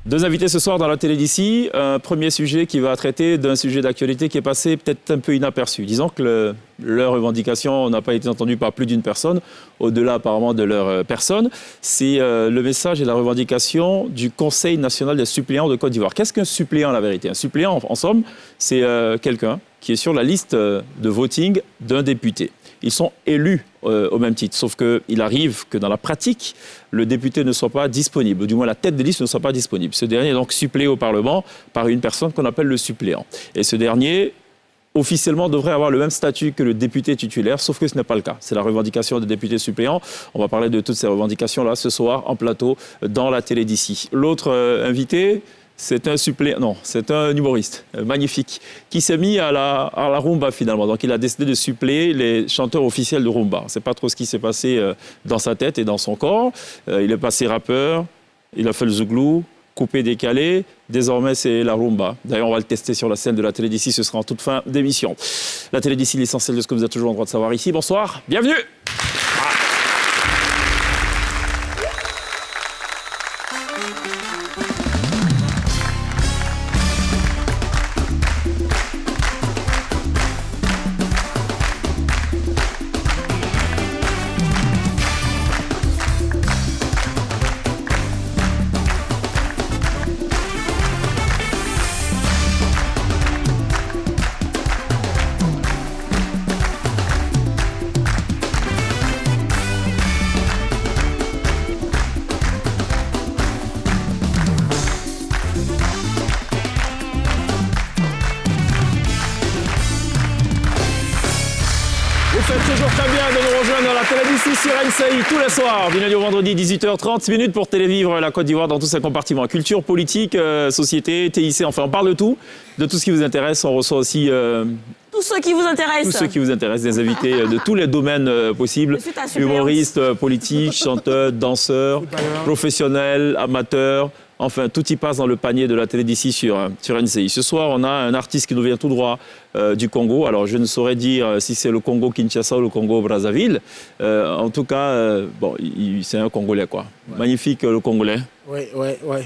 Deux invités ce soir dans la télé d'ici. Un premier sujet qui va traiter d'un sujet d'actualité qui est passé peut-être un peu inaperçu. Disons que leur revendication n'a pas été entendue par plus d'une personne, au-delà apparemment de leur personne. C'est le message et la revendication du Conseil national des suppléants de Côte d'Ivoire. Qu'est-ce qu'un suppléant, la vérité? Un suppléant, en somme, c'est quelqu'un qui est sur la liste de voting d'un député. Ils sont élus au même titre, sauf qu'il arrive que dans la pratique, le député ne soit pas disponible, ou du moins la tête de liste ne soit pas disponible. Ce dernier est donc suppléé au Parlement par une personne qu'on appelle le suppléant. Et ce dernier, officiellement, devrait avoir le même statut que le député titulaire, sauf que ce n'est pas le cas. C'est la revendication des députés suppléants. On va parler de toutes ces revendications-là ce soir en plateau dans la télé d'ici. L'autre invité... c'est un suppléant, non, c'est un humoriste magnifique qui s'est mis à la rumba finalement. Donc il a décidé de suppléer les chanteurs officiels de rumba. On ne sait pas trop ce qui s'est passé dans sa tête et dans son corps. Il est passé rappeur, il a fait le zouglou, coupé, décalé. Désormais, c'est la rumba. D'ailleurs, on va le tester sur la scène de la télé d'ici. Ce sera en toute fin d'émission. La télé d'ici, l'essentiel de ce que vous avez toujours en droit de savoir ici. Bonsoir, bienvenue. Sur NCI tous les soirs, du lundi au vendredi, 18h30 minutes pour télévivre la Côte d'Ivoire dans tous ses compartiments. Culture, politique, société, TIC, enfin on parle de tout ce qui vous intéresse. On reçoit aussi... Tous ceux qui vous intéressent. Tous ceux qui vous intéressent, des invités de tous les domaines possibles. Humoristes, politiques, chanteurs, danseurs, professionnels, amateurs. Enfin, tout y passe dans le panier de la télé d'ici sur NCI. Ce soir, on a un artiste qui nous vient tout droit du Congo. Alors, je ne saurais dire si c'est le Congo-Kinshasa ou le Congo-Brazzaville. En tout cas, bon, c'est un Congolais, quoi. Ouais. Magnifique, le Congolais. Oui.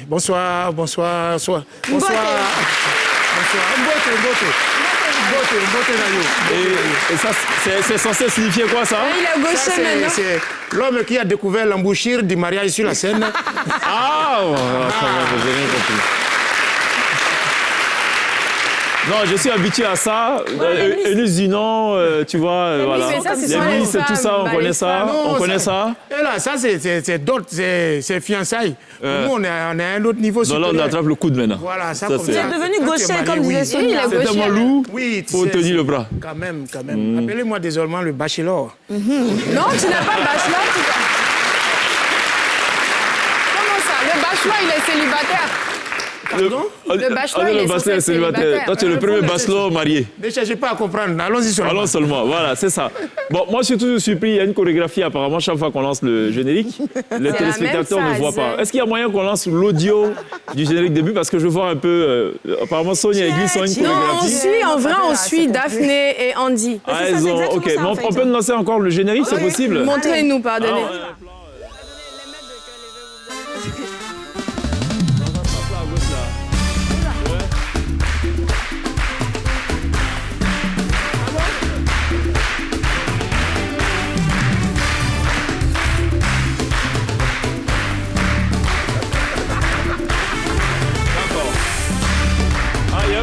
Bonsoir. Bonsoir. Et ça, c'est censé signifier quoi, ça? Il est gaucher maintenant. C'est l'homme qui a découvert l'embouchure du mariage sur la scène. Ah, j'ai rien compris. Non, je suis habitué à ça. Eunice Dunant, tu vois, voilà. Les Miss, tout ça, on connaît ça. On connaît ça. Et là, ça, c'est d'autres, c'est fiançailles. Nous, on est à un autre niveau. Non, là, on attrape le coude maintenant. Voilà, ça, Vous êtes devenu gaucher, comme disait Sonia. C'est tellement lourd pour tenir le bras. Quand même. Appelez-moi désormais le bachelor. Non, tu n'as pas de bachelor. Comment ça? Le bachelor, il est célibataire. Le bachelor, il est célibataire. Toi, tu es le premier bachelor marié. Ne cherchez pas à comprendre. Allons-y seulement. Allons seulement, voilà, c'est ça. Bon, moi, je suis toujours surpris. Il y a une chorégraphie, apparemment, chaque fois qu'on lance le générique. Les téléspectateurs ne voient pas. Est-ce qu'il y a moyen qu'on lance l'audio du générique début? Parce que je vois un peu... apparemment, Sonia et Guy sont une chorégraphie. Non, on suit Daphné et Andy. Ah, elles ont... OK, mais on peut nous lancer encore le générique, c'est possible? Montrez-nous, pardonnez.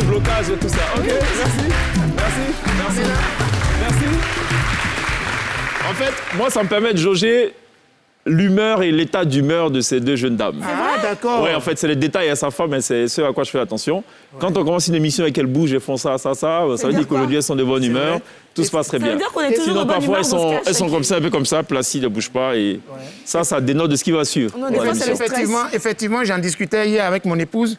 Blocage et tout ça. OK, merci. En fait, moi, ça me permet de jauger l'humeur et l'état d'humeur de ces deux jeunes dames. Ah, d'accord. Oui, en fait, c'est les détails à sa femme, mais c'est ce à quoi je fais attention. Ouais. Quand on commence une émission et qu'elles bougent et font ça, ça veut dire qu'aujourd'hui, elles sont de bonne humeur. Tout se passe très bien. Ça veut dire qu'on est toujours Sinon, de bonne parfois, humeur, elles sont comme ça, un peu comme ça, placides, elles ne bougent pas. Et ça dénote de ce qui va suivre. Effectivement, j'en discutais hier avec mon épouse.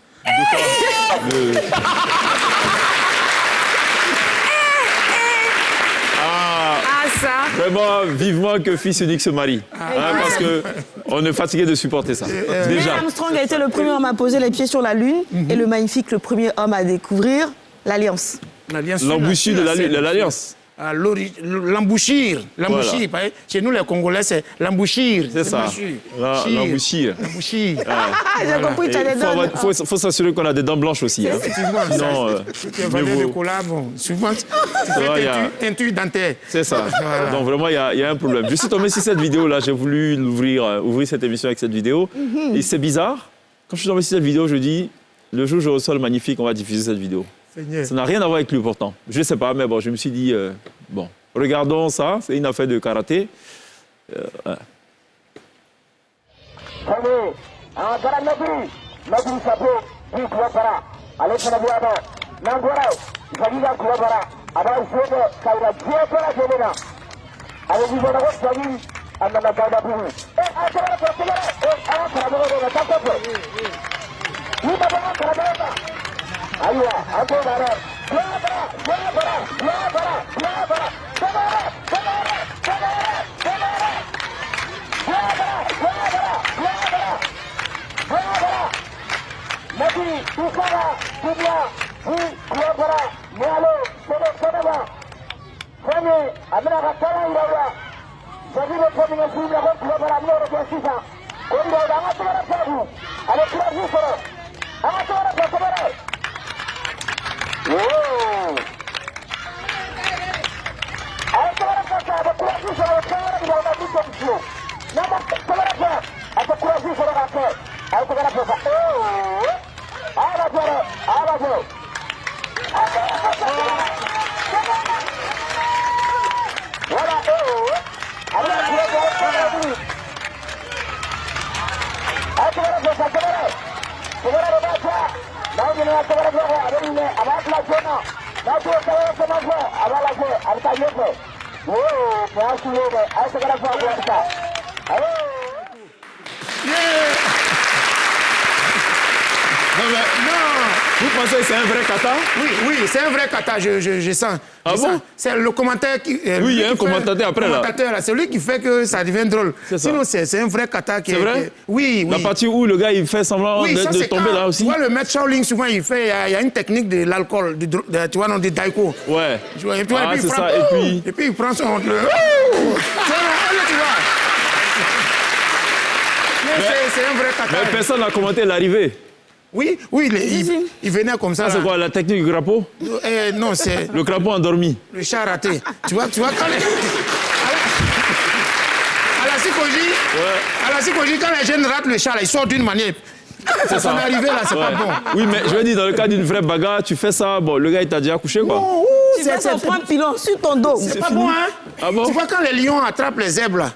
Ça. Vraiment, vivement que fils unique se marie. Parce qu'on est fatigué de supporter ça. Déjà. Armstrong a été le premier homme à poser les pieds sur la Lune et le magnifique, le premier homme à découvrir l'Alliance. L'embouchure de l'Alliance. l'embouchure. L'embouchure. Voilà. Chez nous, les Congolais, c'est l'embouchir. C'est ça. L'embouchure. L'embouchir. J'ai compris, tu as des dents. Il faut s'assurer qu'on a des dents blanches aussi. Hein. Effectivement, Sinon, si tu es vendeur de cola, bon, souvent, tu fais teinture dentaire. c'est ça. Voilà. Donc vraiment, il y a un problème. Je suis tombé sur cette vidéo-là. J'ai voulu ouvrir cette émission avec cette vidéo. Et c'est bizarre. Quand je suis tombé sur cette vidéo, je dis, le jour où je reçois le magnifique, on va diffuser cette vidéo. Seigneur. Ça n'a rien à voir avec lui pourtant. Je ne sais pas, mais bon, je me suis dit, bon, regardons ça. C'est une affaire de karaté. Ouais. Vous pensez que c'est un vrai kata? Oui, c'est un vrai kata, je sens. Ah Je bon? sens. C'est le commentaire qui... Oui, il y a un commentateur après, là. C'est lui qui fait que ça devient drôle. C'est ça. Sinon, c'est un vrai kata qui C'est vrai? Oui. La partie où le gars, il fait semblant Oui, ça, de c'est tomber quand, là aussi? Tu vois, le maître Shaolin, souvent, il y a une technique de l'alcool, tu vois, non, du daiko. Ouais. Tu vois, et puis, Ah, il c'est prend, ça, et puis... il prend son... Tu vois. Mais c'est un vrai kata. Mais personne n'a commenté l'arrivée. Oui, il venait comme ça. Ça, c'est là. quoi, la technique du crapaud? Non, c'est Le crapaud endormi. le chat raté. Tu vois quand les... À la psychologie, quand les jeunes ratent le chat, là, ils sortent d'une manière. Ça m'est arrivé là, c'est pas bon. Oui, mais je veux dire, dans le cas d'une vraie bagarre, tu fais ça, bon, le gars, il t'a déjà couché, quoi. Oh, Tu fais ça, prends un pilon sur ton dos. c'est pas bon, hein? Ah bon? Tu vois quand les lions attrapent les zèbres, là,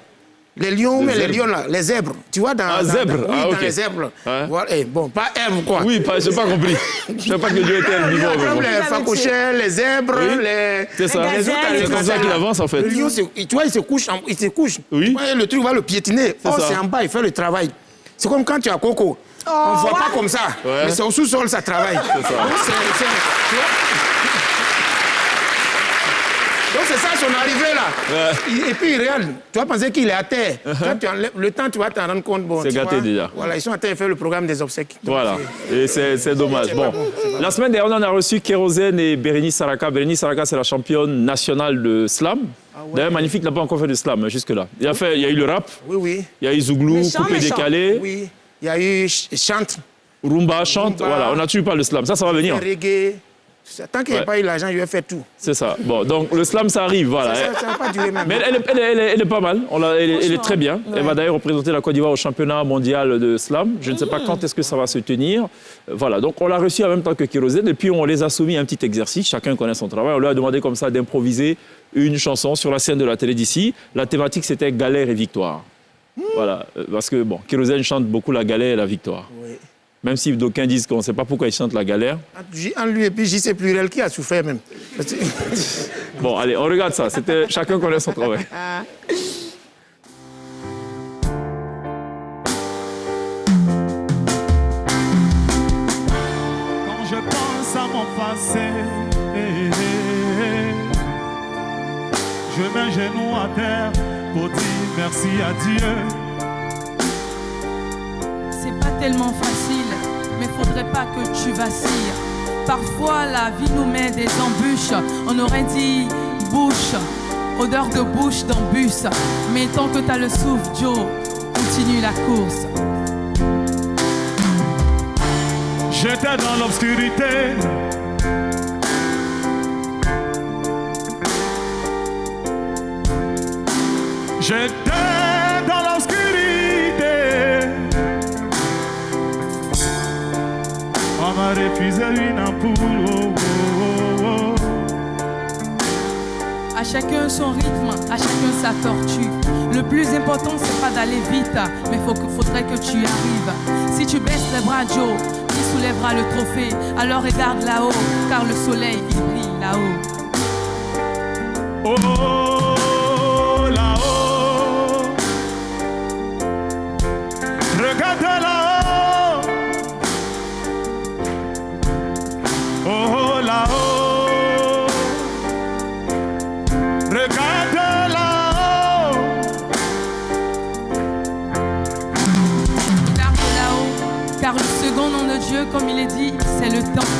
les lions, mais les zèbres. lions, là, les zèbres. Tu vois, dans... Zèbres? Oui, Ah, ok. dans les zèbres. Ouais. Voilà. Bon, pas herbes, quoi. Oui, je n'ai pas compris. Je ne savais pas que Dieu était Les herbivore. lions mais attrapent bon. les facochères, les zèbres, Oui. les... C'est ça. les autres, C'est comme ça qu'il avance, en fait. Le lion, tu vois, il se couche. Oui. Tu vois, le truc va le piétiner. C'est ça. C'est en bas, il fait le travail. C'est comme quand tu as Coco. On ne voit pas comme ça. Ouais. Mais c'est au sous-sol, ça travaille. C'est ça. Donc, tu vois. Donc c'est ça son arrivée là. Ouais. Et puis il regarde, tu vas penser qu'il est à terre. Quand tu enlèves, le temps tu vas t'en rendre compte. Bon, C'est tu gâté vois, déjà. Voilà, ils sont en train de faire le programme des obsèques. Donc, Voilà, et c'est dommage. c'est Bon, pas bon, c'est pas la semaine dernière, on a reçu Kérosène et Bérénice Saraka. Bérénice Saraka, c'est la championne nationale de slam. D'ailleurs, Magnifique n'a pas encore fait de slam jusque-là. Il y a eu le rap, Oui. il y a eu Zouglou, Méchant, coupé méchant. décalé, Oui. Il y a eu chante, Rumba, chante. Rumba. Voilà, on n'a toujours pas le slam. Ça va venir. reggae. Tant qu'il n'y a Ouais. pas eu l'argent, il va faire tout. C'est ça. Bon, donc le slam, ça arrive. Voilà. Ça ne va pas durer même. Mais elle est pas mal. Elle est très bien. Elle va d'ailleurs représenter la Côte d'Ivoire au championnat mondial de slam. Je ne sais pas quand est-ce que ça va se tenir. Voilà, donc on l'a reçu en même temps que Kérosène. Et puis on les a soumis à un petit exercice. Chacun connaît son travail. On leur a demandé comme ça d'improviser une chanson sur la scène de la télé d'ici. La thématique, c'était galère et victoire. Voilà, parce que bon, Kérosène chante beaucoup la galère et la victoire. Oui. Même si d'aucuns disent qu'on ne sait pas pourquoi il chante la galère. En lui et puis J.C. Pluriel qui a souffert même. Parce que- Bon, allez, on regarde ça. C'était chacun connaît son travail. Quand je pense à mon passé, je mets un genou à terre pour dire merci à Dieu. C'est pas tellement facile, mais faudrait pas que tu vacilles. Parfois la vie nous met des embûches. On aurait dit bouche, odeur de bouche dans bus. Mais tant que t'as le souffle, Joe, continue la course. J'étais dans l'obscurité. J'étais dans l'obscurité. On m'a refusé une ampoule. Oh, oh, oh. À chacun son rythme, à chacun sa tortue. Le plus important, c'est pas d'aller vite, mais faudrait que tu y arrives. Si tu baisses les bras, Joe, qui soulèvera le trophée? Alors regarde là-haut, car le soleil, il brille là-haut. Oh, là-haut. Regarde là-haut. Oh, là-haut. Regarde là-haut. Regarde là-haut, car le second nom de Dieu, comme il est dit, c'est le temps.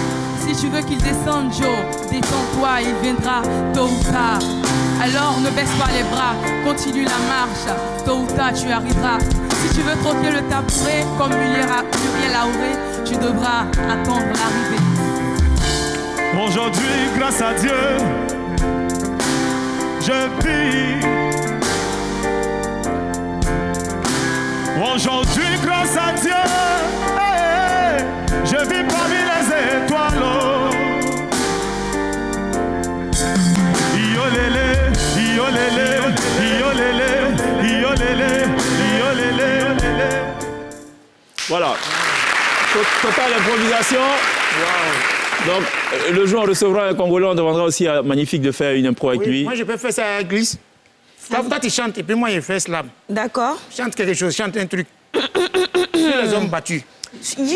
Si tu veux qu'il descende, Joe, détends-toi, il viendra tôt ou tard. Alors ne baisse pas les bras, continue la marche, tôt ou tard tu arriveras. Si tu veux troquer le tabouret comme Muriel Aouré, tu devras attendre l'arrivée. Aujourd'hui, grâce à Dieu, je vis. Aujourd'hui, grâce à Dieu, je vis parmi les étoiles. Iolele, iolele, iolele, iolele, iolele, iolele. Voilà. Totale improvisation. Donc, le jour où on recevra un Congolais, on demandera aussi à Magnifique de faire une impro avec lui. Moi, je peux faire ça à l'église. Toi, tu chantes et puis moi, je fais slam. D'accord. Chante quelque chose, chante un truc. Sur les hommes battus. Sur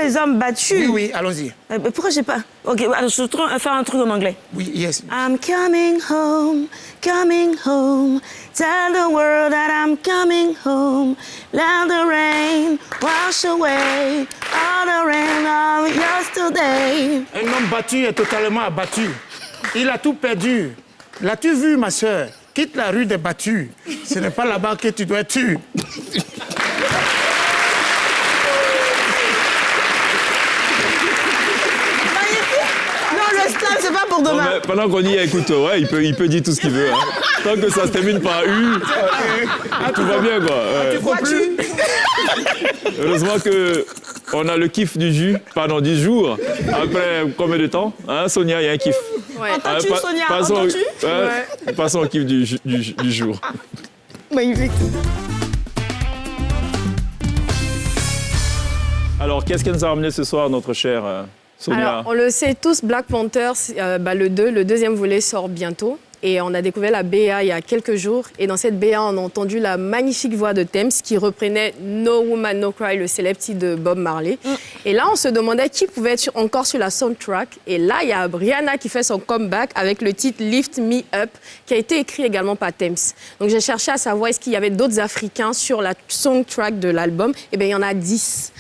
les hommes battus. Oui, oui, allons-y. Pourquoi j'ai pas... Ok, alors je vais faire un truc en anglais. Oui, yes. I'm coming home, coming home. Tell the world that I'm coming home. Let the rain wash away all the rain of yesterday. Un homme battu est totalement abattu. Il a tout perdu. L'as-tu vu, ma sœur? Quitte la rue des battus. Ce n'est pas là-bas que tu dois être tu. C'est pas pour demain. Non, pendant qu'on y est, écoute, ouais, il peut dire tout ce qu'il veut. Hein. Tant que ça se termine par U, tout va bien, quoi. Tu crois plus? Heureusement qu'on a le kiff du jour. Après combien de temps, hein, Sonia, il y a un kiff. Ouais. Entends-tu, Sonia? Entends-tu? Passons au kiff du jour. Magnifique. Alors, qu'est-ce qu'elle nous a ramené ce soir, notre chère Sonia? Alors, on le sait tous, Black Panther, le deuxième volet sort bientôt. Et on a découvert la BA il y a quelques jours. Et dans cette BA, on a entendu la magnifique voix de Tems qui reprenait No Woman No Cry, le célèbre titre de Bob Marley. Et là, on se demandait qui pouvait être encore sur la soundtrack. Et là, il y a Rihanna qui fait son comeback avec le titre Lift Me Up, qui a été écrit également par Tems. Donc, j'ai cherché à savoir est-ce qu'il y avait d'autres Africains sur la soundtrack de l'album. Eh bien, il y en a 10.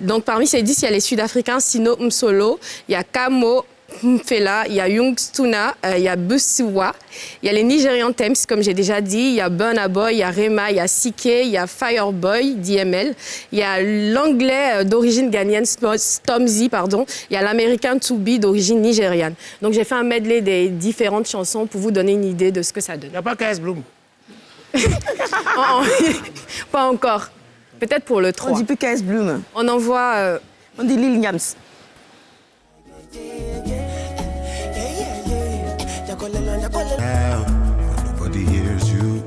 Donc, parmi ces 10, il y a les Sud-Africains, Sino Msolo, il y a Kamo Mfela, il y a Young Stuna, il y a Busiwa, il y a les Nigérians Tems, comme j'ai déjà dit, il y a Burna Boy, il y a Rema, il y a CK, il y a Fireboy, DML, il y a l'anglais d'origine ghanéenne, Stormzy, pardon, il y a l'américain Tubi d'origine nigériane. Donc j'ai fait un medley des différentes chansons pour vous donner une idée de ce que ça donne. Il n'y a pas KS Bloom. Pas encore. Peut-être pour le 3. On dit plus KS Bloom. On envoie... On dit Lil Yams. For the years you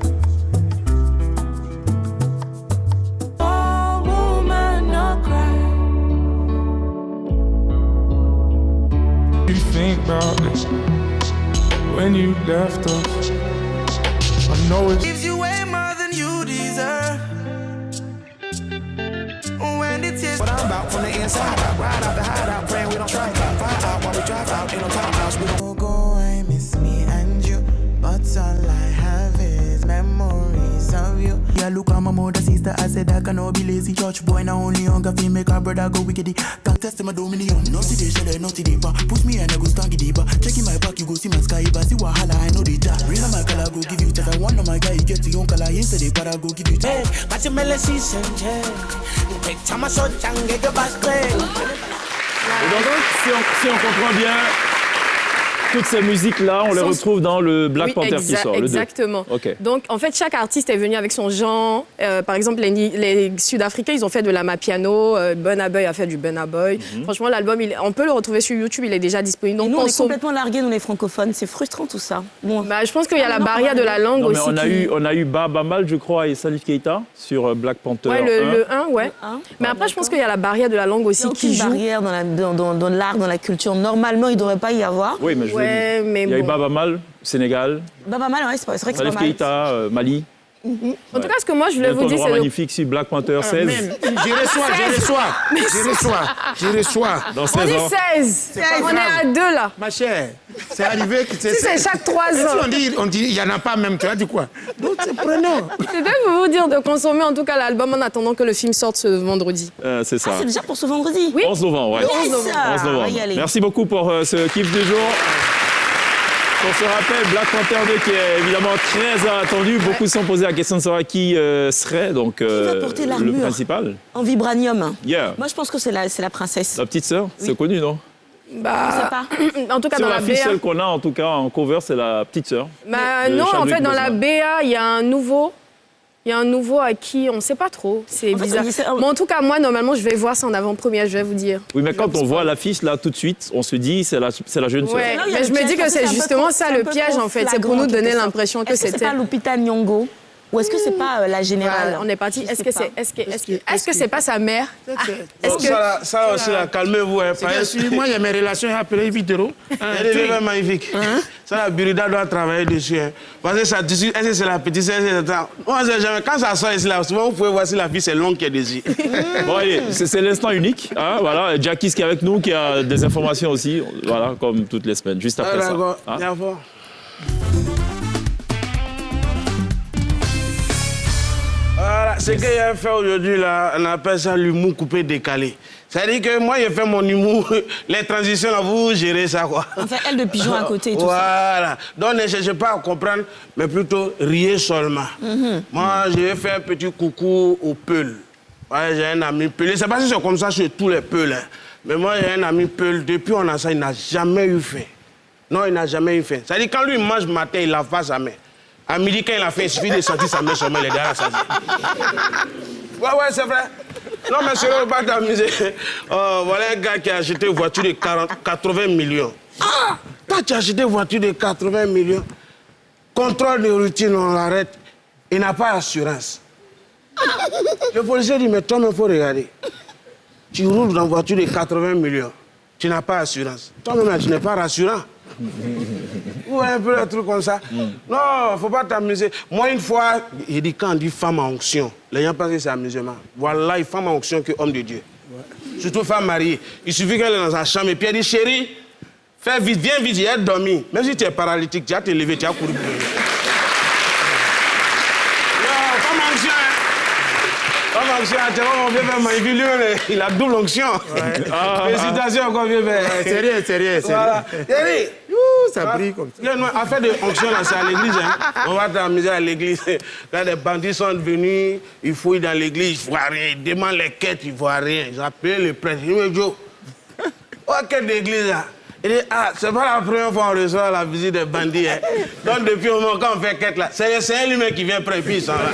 Oh, woman, no cry. You think about it when you left us. I know it Gives you way more than you deserve. When it's his what I'm about from the inside out. Ride out the hideout, praying we don't try out. Find out while we drive out, ain't no time house. We don't go, I miss me and you, but all I have is memories of you. yeah, look at my mother, sister. sister, I said I cannot be lazy. Church boy, now only young, feel make our brother go wickedy. Can't test my dominion. No today, shell, no today, but push me and I go stanky deeper. Checking my back, you go see my sky, but see wahala, I know the chat. Bring my color, go give you chat. I want my guy, you get your own color. Yesterday, but I go give you chat. But you may see some take time a shot and get your back clean. Et donc, si on comprend bien, toutes ces musiques-là, on les retrouve dans le Black Panther qui sort, exactement. le 2. Okay. Donc, en fait, chaque artiste est venu avec son genre. Par exemple, les Sud-Africains, ils ont fait de l'amapiano. Burna Boy a fait du Burna Boy. Franchement, l'album, on peut le retrouver sur YouTube, il est déjà disponible. Donc, nous, on est complètement largués, nous, les francophones. C'est frustrant, tout ça. Bon. Bah, je pense qu'il y a la barrière de la langue non, mais aussi. On a eu Baba Mal, je crois, et Salif Keita sur Black Panther. Ouais, le 1, ouais. Mais après, je pense qu'il y a la barrière de la langue aussi qui joue. Il y a aucune barrière dans l'art, dans la culture. Normalement, il ne devrait pas y avoir. Oui, mais je l'ai dit. Il y a eu Baba Mal, Sénégal. Baba Mal, ouais, c'est vrai que c'est pas mal. Salif Keita, Mali. En tout cas, ce que moi, je voulais vous dire, c'est... magnifique sur Black Panther 16. Je reçois. Dans 16 ans. 16. On est à 2, là. Ma chère, c'est arrivé que c'est... Si c'est chaque 3 ans. On dit, il n'y en a pas même, tu as dit quoi? Donc, c'est prenant. C'était pour vous dire de consommer, en tout cas, l'album en attendant que le film sorte ce vendredi. C'est ça. Ah, c'est déjà pour ce vendredi? Oui. 11 novembre, ouais. 11 novembre. Merci beaucoup pour ce kiff du jour. On se rappelle, Black Panther 2 qui est évidemment très attendu. Beaucoup se sont posé la question de savoir qui serait donc, va porter le principal. En vibranium. Yeah. Moi, je pense que c'est la princesse. La petite sœur, c'est connu, non? Bah, je sais pas. En tout cas, sur dans la la fille BA... seule qu'on a, en tout cas, en cover, c'est la petite sœur. Bah, non, en fait, dans la BA, il y a un nouveau. Il y a un nouveau à qui on ne sait pas trop. C'est bizarre. Mais en tout cas, moi, normalement, je vais voir ça en avant-première, je vais vous dire. Oui, mais quand on voit l'affiche, là, tout de suite, on se dit, c'est la jeune sœur. Ouais, mais je me dis que c'est justement ça le piège, en fait. C'est pour nous donner l'impression que c'était... Est-ce que c'est pas Lupita Nyong'o? Ou est-ce que c'est pas la générale? Voilà, on est parti. Est-ce que c'est pas sa mère? Ça aussi, calmez-vous. Moi, il y a mes relations appelées Vidéo. Elle est magnifique. Ça, la Burida doit travailler dessus. Parce que ça, est-ce que c'est la petite sœur? Moi, jamais. Quand ça sort ici, là, souvent, vous pouvez voir si la fille, c'est l'oncle qui est dessus. Bon, allez, c'est l'instant unique. Hein, voilà. Jackie qui est avec nous, qui a des informations aussi. Voilà, comme toutes les semaines, juste après ça. D'accord. Voilà, ce que j'ai fait aujourd'hui, là, on appelle ça l'humour coupé décalé. C'est-à-dire que moi, j'ai fait mon humour, les transitions, là, vous gérez ça, quoi. Enfin, elle de pigeon à côté et tout ça. Voilà. Donc, ne cherchez pas à comprendre, mais plutôt riez seulement. Moi, je vais faire un petit coucou au Peul. Ouais, j'ai un ami Peul. Je ne sais pas si c'est comme ça chez tous les Peuls, hein. Mais moi, j'ai un ami Peul. Depuis on a ça, il n'a jamais eu faim. Non, il n'a jamais eu faim. C'est-à-dire quand lui, il mange matin, il lave pas sa main. À midi, quand il a faim, il suffit de sentir sa main sur moi, il est derrière sa Ouais, c'est vrai. Non, mais c'est vrai, pas t'amuser. Voilà un gars qui a acheté une voiture de 80 millions. Ah! Toi, tu as acheté une voiture de 80 millions. Contrôle de routine, on l'arrête. Il n'a pas d'assurance. Le policier dit, mais toi, il faut regarder. Tu roules dans une voiture de 80 millions. Tu n'as pas d'assurance. Toi-même, tu n'es pas rassurant. Ou un peu de trucs comme ça. Non, faut pas t'amuser. Moi, une fois, il dit quand on dit femme en onction, les gens pensent que c'est amusement. Voilà, une femme en onction que homme de Dieu. Ouais. Surtout femme mariée. Il suffit qu'elle est dans sa chambre et puis elle dit chérie, fais vite, viens vite, j'ai dormi. Même si tu es paralytique, tu vas te lever, tu vas courir. Femme en onction, hein. Femme en onction, tu vois, mon vieux père magnifique, il a double onction. Félicitations encore, vieux père. Sérieux. Voilà. Ça brille comme ça. Affaire de onction, là, c'est à l'église. Hein. On va t'amuser à l'église. Là, les bandits sont venus, ils fouillent dans l'église, ils ne voient rien. Ils demandent les quêtes, ils ne voient rien. Ils appellent le prêtre. Ils disent, Joe, quête d'église, là. Il dit, c'est pas la première fois qu'on reçoit la visite des bandits. Hein. Donc, depuis au moment quand on fait quête, là, c'est lui-même qui vient près, puis ils sont là.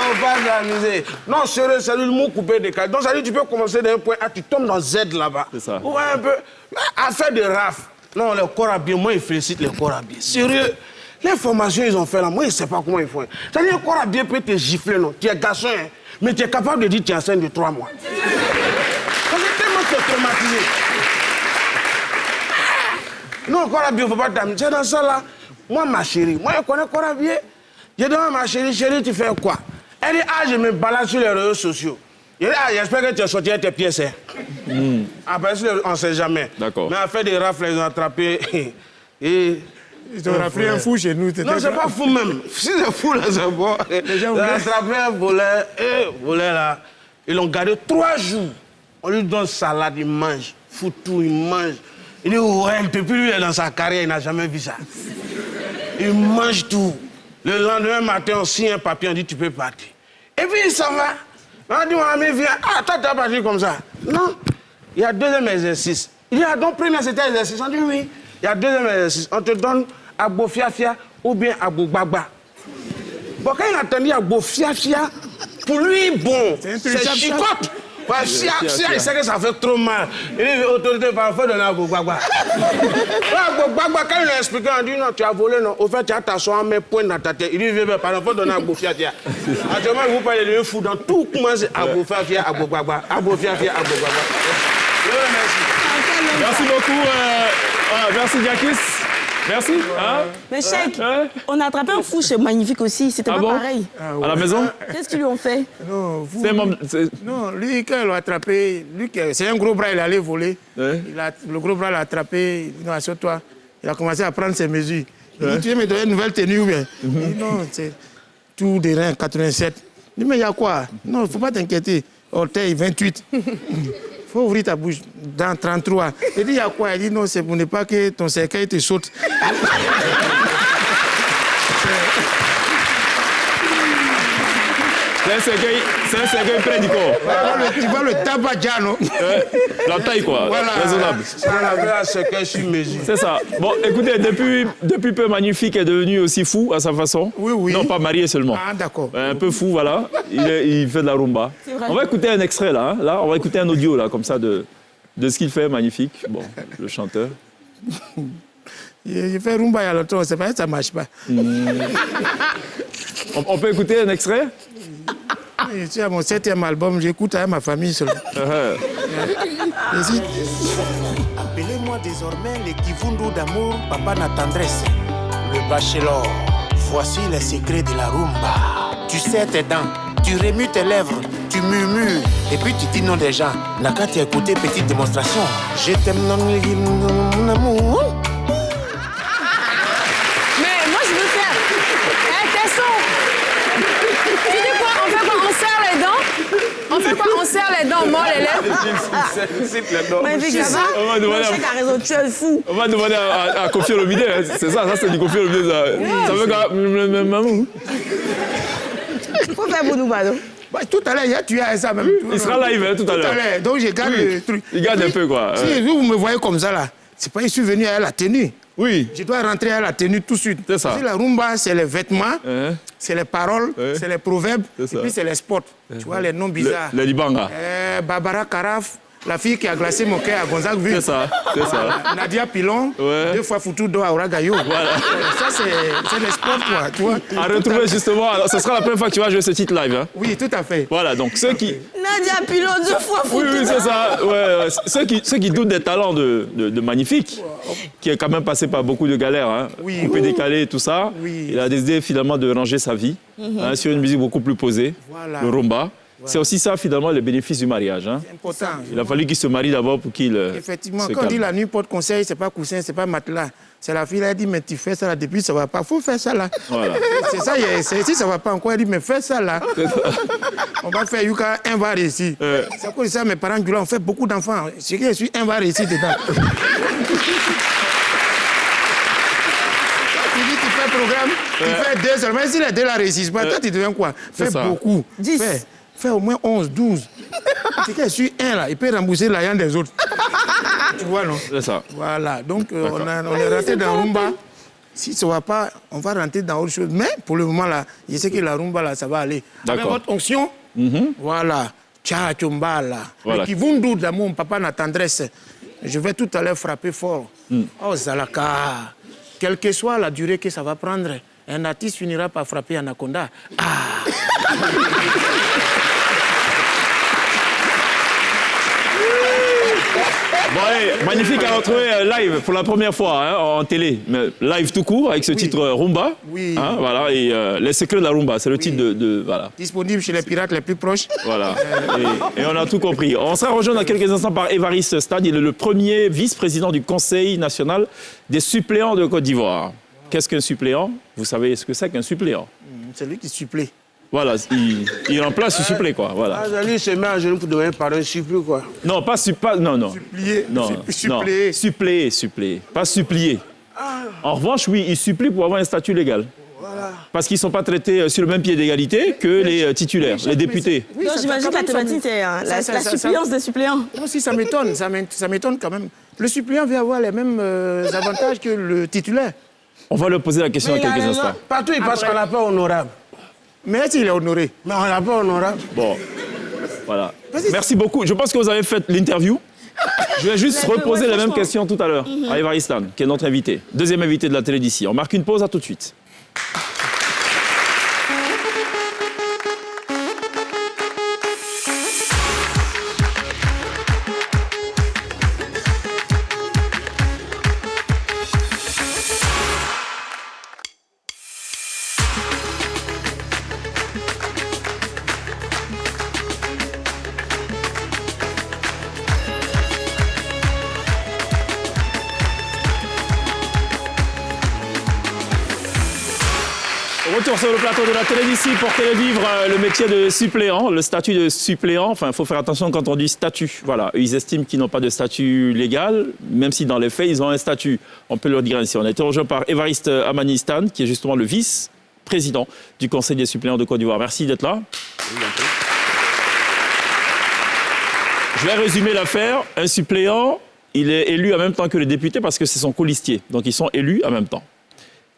On va s'amuser. Non, sérieux, c'est l'humour coupé décalé. Donc, ça dit, tu peux commencer d'un point A, tu tombes dans Z là-bas. C'est ça. Ouais, un peu. Affaire de raf. Non, les corps habillés, moi, ils félicitent les corps habillés. Sérieux. Les formations, ils ont fait là, moi, je ne sais pas comment ils font. C'est-à-dire, un corps habillé peut te gifler, non. Tu es garçon, hein, mais tu es capable de dire que tu es enceinte de 3 mois. Parce que tellement tu es traumatisé. Non, corps habillé, il ne faut pas t'amener. C'est dans ça là. Moi, ma chérie, moi, je connais corps habillé. Je demande à ma chérie, tu fais quoi? Elle dit, je me balade sur les réseaux sociaux. Je dis, j'espère que tu as sorti tes pièces. Après, on ne sait jamais. D'accord. Mais à faire des rafles, ils ont attrapé. Et Ils auraient pris un fou chez nous. Non, c'est pas fou même. Si c'est fou, là, c'est bon. Ils ont attrapé un volet, là. Ils l'ont gardé 3 jours. On lui donne salade, il mange. Fout tout, il mange. Il dit, ouais, depuis lui, il est dans sa carrière, il n'a jamais vu ça. Il mange tout. Le lendemain matin, on signe un papier, on dit, tu peux partir. Et puis, il s'en va. On dit, mon ami, viens. Ah, toi, tu as parti comme ça. Non. Il y a 2e exercice. Il dit, ah, donc, premier, c'était exercice. On dit, oui. Il y a 2e exercice. On te donne Abo Fiafia ou bien Abo Gbagba. Bon, quand il a entendu Abo Fiafia, pour lui, bon, c'est chicote. Si il sait que ça fait trop mal, il dit, autorité, parfois, donner Abo Gbagba. Abo Gbagba, quand il lui a expliqué, on dit, non, tu as volé, non. Au fait, tu as ta soie, mais point dans ta tête. Il dit, viens, par exemple, donner Abo Fiafia. Actuellement, vous parlez de fou dans tout, comment c'est Abo Fiafia, Abo Gbagba. Abo Fiafia, Abo Gbagba. Merci beaucoup. Merci, Jacques. Merci. Hein? Mais Cheikh, on a attrapé un fou chez Magnifique aussi, c'était pas pareil. À la maison? Qu'est-ce qu'ils lui ont fait? Non, non, lui, quand ils l'ont attrapé, c'est un gros bras, il allait voler. Le gros bras l'a attrapé, il dit, assure-toi. Il a commencé à prendre ses mesures. Il dit, tu veux me donner une nouvelle tenue ou bien? Il dit, non, c'est tout des reins, 87. Il dit, mais il y a quoi? Non, il ne faut pas t'inquiéter. Orteil, 28. Il faut ouvrir ta bouche dans 33. Il dit, il y a quoi? Il dit, non, c'est pour ne pas que ton cercueil te saute. C'est un cercueil près du corps. Tu vois le tabac, non? La taille, quoi. Voilà. Raisonnable. C'est ça. Bon, écoutez, depuis peu, Magnifique est devenu aussi fou à sa façon. Oui, oui. Non, pas marié seulement. Ah, d'accord. Un peu fou, voilà. Il fait de la rumba. On va écouter un extrait, là. Là, on va écouter un audio, là, comme ça, de ce qu'il fait, Magnifique. Bon, le chanteur. Il fait rumba il y a longtemps, c'est pas ça marche pas. On peut écouter un extrait? Je suis à mon 7e album, j'écoute avec ma famille seulement. Appelez-moi désormais les Kivundu d'amour, papa na tendresse. Le bachelor, voici les secrets de la rumba. Tu serres tes dents, tu remues tes lèvres, tu murmures, et puis tu dis non des gens. N'a qu'à t'écouter, petite démonstration. Je t'aime, non, mon amour. Mais moi, je veux faire. Tesson! Tu dis quoi? On fait quoi? On serre les dents? On fait quoi? On serre les dents, on mord les lèvres? Magnifique, ça va? Cheikh a raison, tu es fou. On va demander à Kofi Olomide, hein. C'est ça c'est du Kofi Olomide. Ça veut quoi? Maman. Faut faire pour nous, pardon. Bah, tout à l'heure, tu as ça même. Il sera live, hein, tout à l'heure. Donc, je garde le truc. Il garde un peu, quoi. Si vous me voyez comme ça, là, c'est pas que je suis venu à la tenue. Oui. Je dois rentrer à la tenue tout de suite. C'est ça. Si la rumba, c'est les vêtements, c'est les paroles, c'est les proverbes, et puis c'est les sports. Tu vois, les noms bizarres. Les Libanga. Barbara Caraf, la fille qui a glacé mon cœur à Gonzague-Ville. C'est ça, c'est ça. Nadia Pilon, 2 fois Foutou Do à Oragayo. Voilà. Ça, c'est les sports, quoi. Tu vois. À retrouver, justement, alors, ce sera la première fois que tu vas jouer ce titre live. Hein. Oui, tout à fait. Voilà, donc ceux qui... Nadia Pilon, 2 fois Foutou. Oui, c'est ça. Ouais. Ceux qui doutent des talents de Magnifique, qui est quand même passé par beaucoup de galères, hein, coupé, décalé et tout ça, il a décidé finalement de ranger sa vie sur une musique beaucoup plus posée, le rumba. Voilà. C'est aussi ça, finalement, le bénéfice du mariage. Hein. C'est important. Il a fallu qu'il se marie d'abord pour qu'il Effectivement, quand on dit la nuit porte conseil, c'est pas coussin, c'est pas matelas. C'est la fille, elle dit, mais tu fais ça là, depuis ça va pas. Faut faire ça là. Voilà. C'est ça, si ça va pas encore, elle dit, mais fais ça là. On va faire Yuka, un va réussir. C'est pour ça, mes parents, on fait beaucoup d'enfants. C'est que je suis un va réussir dedans. Tu fais un programme, tu fais 2 seulement. Si les 2 la réussissent pas, toi tu deviens quoi? Fais beaucoup. 10. Fais au moins 11, 12. C'est que je suis un là, il peut rembourser l'argent des autres. Tu vois, non? C'est ça. Voilà, donc on est rentré dans Rumba. Si ça ne va pas, on va rentrer dans autre chose. Mais pour le moment là, je sais que la Rumba là, ça va aller. Avec votre onction, voilà. Tcha Tchomba là. Voilà. Qui vont d'où dans mon papa na tendresse. Je vais tout à l'heure frapper fort. Oh Zalaka. Quelle que soit la durée que ça va prendre, un artiste finira par frapper Anaconda. Ah. Bon, allez, Magnifique à retrouver live pour la première fois hein, en télé, mais live tout court avec ce titre Rumba. Oui. Hein, voilà, et Les secrets de la Rumba, c'est le titre de voilà. Disponible chez les pirates les plus proches. Voilà. Et on a tout compris. On sera rejoint dans quelques instants par Évariste Stade. Il est le premier vice-président du Conseil national des suppléants de Côte d'Ivoire. Qu'est-ce qu'un suppléant? Vous savez ce que c'est qu'un suppléant? C'est lui qui supplée. Voilà, il remplace, il supplée, quoi. Voilà. Ah, lui, il se met à genoux pour devenir par un supplé, quoi. Non, pas non. Supplier. Non, Suppléer. Suppléer, pas supplier. En revanche, oui, ils supplient pour avoir un statut légal. Voilà. Parce qu'ils ne sont pas traités sur le même pied d'égalité que les titulaires, les députés. Oui, donc j'imagine que la thématique, c'est la suppléance des suppléants. Non, si, ça m'étonne, ça m'étonne quand même. Le suppléant vient avoir les mêmes avantages que le titulaire. On va leur poser la question dans quelques instants. Partout, il passe qu'on n'a pas honorable. Mais est-ce qu'il est honoré? Mais on n'a pas honorable. Bon, voilà. Merci beaucoup. Je pense que vous avez fait l'interview. Je vais juste reposer la même question tout à l'heure à Évariste Lan, qui est notre invité. Deuxième invité de la télé d'ici. On marque une pause, à tout de suite. Retour sur le plateau de la télé d'ici pour télévivre le métier de suppléant, le statut de suppléant. Enfin, il faut faire attention quand on dit statut. Voilà, ils estiment qu'ils n'ont pas de statut légal, même si dans les faits, ils ont un statut. On peut le dire ainsi. On a été rejoint par Évariste Amanistan, qui est justement le vice-président du Conseil des suppléants de Côte d'Ivoire. Merci d'être là. Je vais résumer l'affaire. Un suppléant, il est élu en même temps que le député parce que c'est son colistier. Donc, ils sont élus en même temps.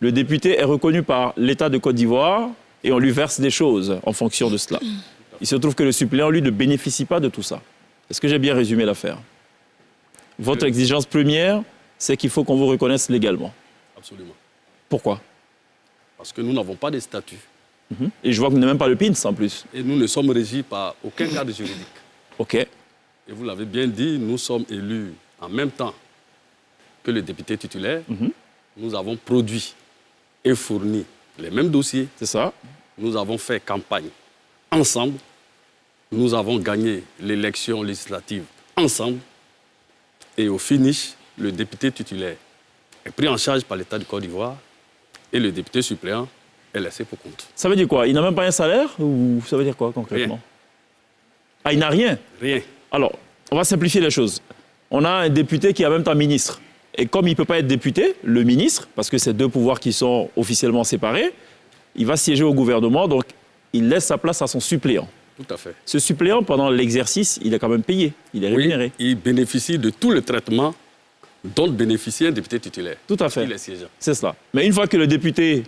Le député est reconnu par l'État de Côte d'Ivoire et on lui verse des choses en fonction de cela. Il se trouve que le suppléant, lui, ne bénéficie pas de tout ça. Est-ce que j'ai bien résumé l'affaire? Votre exigence première, c'est qu'il faut qu'on vous reconnaisse légalement. Absolument. Pourquoi? Parce que nous n'avons pas de statut. Et je vois que vous n'avez même pas le PINS en plus. Et nous ne sommes régis par aucun cadre juridique. OK. Et vous l'avez bien dit, nous sommes élus en même temps que le député titulaire. Nous avons produit et fourni les mêmes dossiers. C'est ça. Nous avons fait campagne ensemble. Nous avons gagné l'élection législative ensemble. Et au finish, le député titulaire est pris en charge par l'État de Côte d'Ivoire et le député suppléant est laissé pour compte. Ça veut dire quoi? Il n'a même pas un salaire ou ça veut dire quoi concrètement? Rien. Ah, il n'a rien? Rien. Alors, on va simplifier les choses. On a un député qui est en même temps ministre. Et comme il ne peut pas être député, le ministre, parce que c'est deux pouvoirs qui sont officiellement séparés, il va siéger au gouvernement, donc il laisse sa place à son suppléant. Tout à fait. Ce suppléant, pendant l'exercice, il est quand même payé, il est rémunéré. Oui, il bénéficie de tout le traitement dont bénéficie un député titulaire. Tout à fait. Il est siégeant. C'est cela. Mais une fois que le député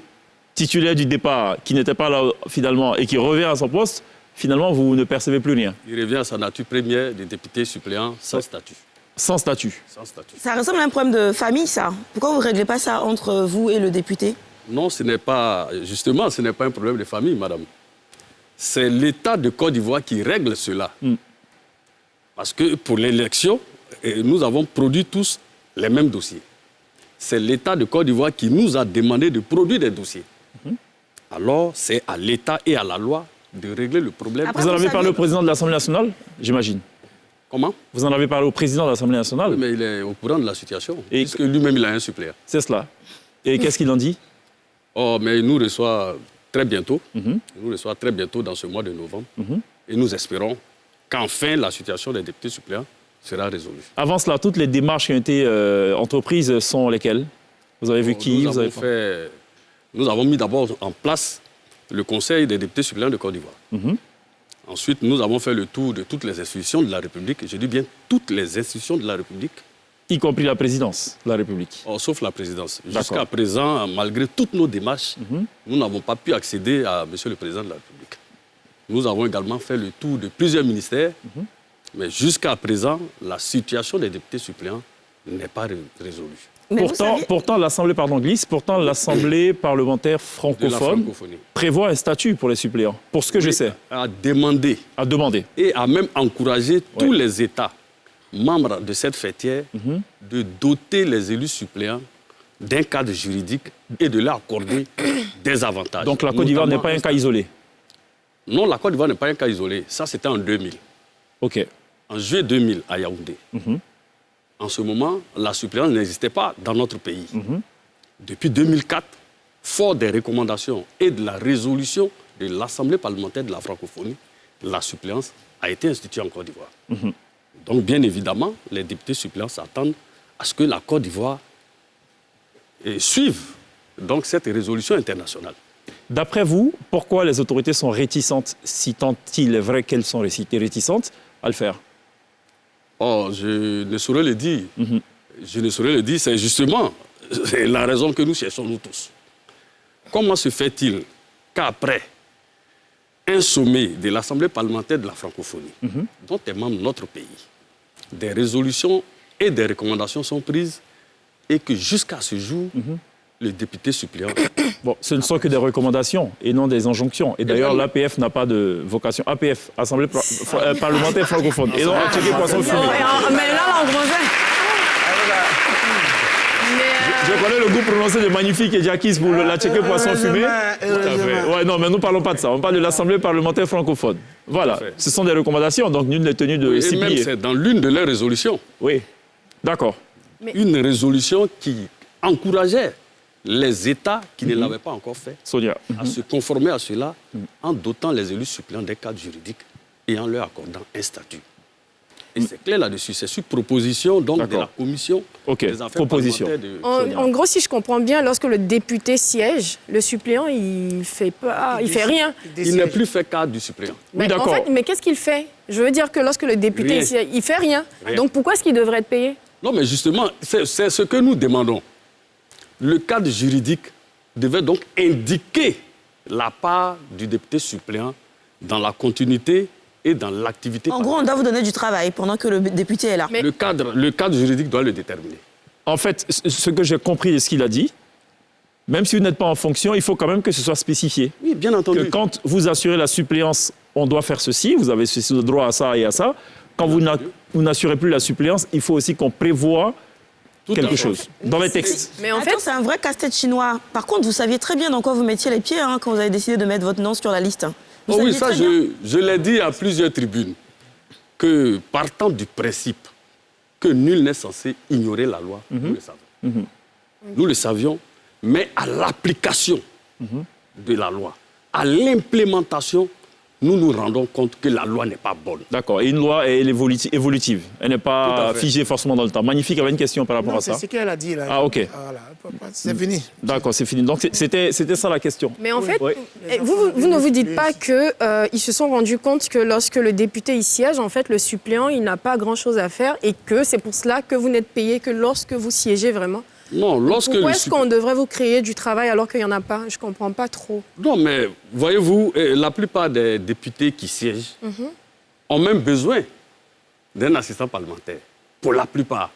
titulaire du départ, qui n'était pas là finalement, et qui revient à son poste, finalement, vous ne percevez plus rien. Il revient à sa nature première de député suppléant sans statut. Sans statut. Sans statut. Ça ressemble à un problème de famille, ça. Pourquoi vous ne réglez pas ça entre vous et le député? Non, ce n'est pas... Justement, ce n'est pas un problème de famille, madame. C'est l'État de Côte d'Ivoire qui règle cela. Parce que pour l'élection, nous avons produit tous les mêmes dossiers. C'est l'État de Côte d'Ivoire qui nous a demandé de produire des dossiers. Alors, c'est à l'État et à la loi de régler le problème. Vous en avez parlé au président de l'Assemblée nationale, j'imagine? Comment? Vous en avez parlé au président de l'Assemblée nationale? Oui, mais il est au courant de la situation, puisque lui-même, il a un suppléant. C'est cela. Et qu'est-ce qu'il en dit? Oh, mais il nous reçoit très bientôt. Il nous reçoit très bientôt dans ce mois de novembre. Et nous espérons qu'enfin, la situation des députés suppléants sera résolue. Avant cela, toutes les démarches qui ont été entreprises sont lesquelles? Vous avez vu qui? Nous avons mis d'abord en place le Conseil des députés suppléants de Côte d'Ivoire. Ensuite, nous avons fait le tour de toutes les institutions de la République. Je dis bien toutes les institutions de la République. Y compris la présidence de la République. Oh, sauf la présidence. Jusqu'à présent, malgré toutes nos démarches, nous n'avons pas pu accéder à M. le Président de la République. Nous avons également fait le tour de plusieurs ministères. Mais jusqu'à présent, la situation des députés suppléants n'est pas résolue. Pourtant, l'Assemblée parlementaire francophone prévoit un statut pour les suppléants, pour ce que je sais. À demander. Et à même encourager tous les États membres de cette fêtière de doter les élus suppléants d'un cadre juridique et de leur accorder des avantages. Donc la Côte d'Ivoire n'est pas un cas isolé? Non, la Côte d'Ivoire n'est pas un cas isolé. Ça, c'était en 2000. OK. En juillet 2000, à Yaoundé. En ce moment, la suppléance n'existait pas dans notre pays. depuis 2004, fort des recommandations et de la résolution de l'Assemblée parlementaire de la francophonie, la suppléance a été instituée en Côte d'Ivoire. Donc, bien évidemment, les députés suppléants s'attendent à ce que la Côte d'Ivoire suive donc, cette résolution internationale. D'après vous, pourquoi les autorités sont réticentes, si tant il est vrai qu'elles sont réticentes, à le faire? Oh, je ne saurais le dire. Je ne saurais le dire, c'est justement la raison que nous cherchons nous tous. Comment se fait-il qu'après un sommet de l'Assemblée parlementaire de la francophonie, dont est membre notre pays, des résolutions et des recommandations sont prises et que jusqu'à ce jour, le député suppléant... Bon, ce ne sont que des recommandations et non des injonctions. Et d'ailleurs, l'APF n'a pas de vocation. APF, Assemblée parlementaire francophone. Et donc, checker poisson fumé. Mais là, on remet. Je connais le goût prononcé de Magnifique et Jacques pour la checker poisson fumé. Ouais, non, mais nous ne parlons pas de ça. On parle de l'Assemblée parlementaire francophone. Voilà, ce sont des recommandations, donc nul n'est tenu de s'y plier. Et même c'est dans l'une de leurs résolutions. Oui, d'accord. Une résolution qui encourageait les États qui ne l'avaient pas encore fait à se conformer à cela en dotant les élus suppléants des cadres juridiques et en leur accordant un statut. Et c'est clair là-dessus. C'est sur proposition donc, de la commission des affaires parlementaires de en gros, si je comprends bien, lorsque le député siège, le suppléant, il fait rien. Il n'est plus fait cadre du suppléant. Mais, oui, en fait, mais qu'est-ce qu'il fait? Je veux dire que lorsque le député siège, il fait rien. Donc pourquoi est-ce qu'il devrait être payé? Non, mais justement, c'est ce que nous demandons. Le cadre juridique devait donc indiquer la part du député suppléant dans la continuité et dans l'activité. En gros, on doit vous donner du travail pendant que le député est là. Mais... Le cadre juridique doit le déterminer. En fait, ce que j'ai compris de ce qu'il a dit, même si vous n'êtes pas en fonction, il faut quand même que ce soit spécifié. Oui, bien entendu. Que quand vous assurez la suppléance, on doit faire ceci, vous avez ce droit à ça et à ça. Quand vous n'assurez plus la suppléance, il faut aussi qu'on prévoie quelque chose dans les textes. Mais en fait, c'est un vrai casse-tête chinois. Par contre, vous saviez très bien dans quoi vous mettiez les pieds quand vous avez décidé de mettre votre nom sur la liste. Oh oui, ça, je l'ai dit à plusieurs tribunes, que partant du principe que nul n'est censé ignorer la loi, nous le savons. Nous le savions, mais à l'application de la loi, à l'implémentation, nous nous rendons compte que la loi n'est pas bonne. D'accord. Et une loi est évolutive. Elle n'est pas figée forcément dans le temps. Magnifique avait une question par rapport à ça. C'est ce qu'elle a dit là. Ah, ok. Voilà. C'est fini. D'accord, c'est fini. Donc c'était ça la question. Mais en fait, vous ne vous dites pas qu'ils se sont rendus compte que lorsque le député y siège, en fait, le suppléant, il n'a pas grand-chose à faire et que c'est pour cela que vous n'êtes payé que lorsque vous siégez vraiment. Non, pourquoi est-ce qu'on devrait vous créer du travail alors qu'il n'y en a pas? Je ne comprends pas trop. Non, mais voyez-vous, la plupart des députés qui siègent ont même besoin d'un assistant parlementaire. Pour la plupart.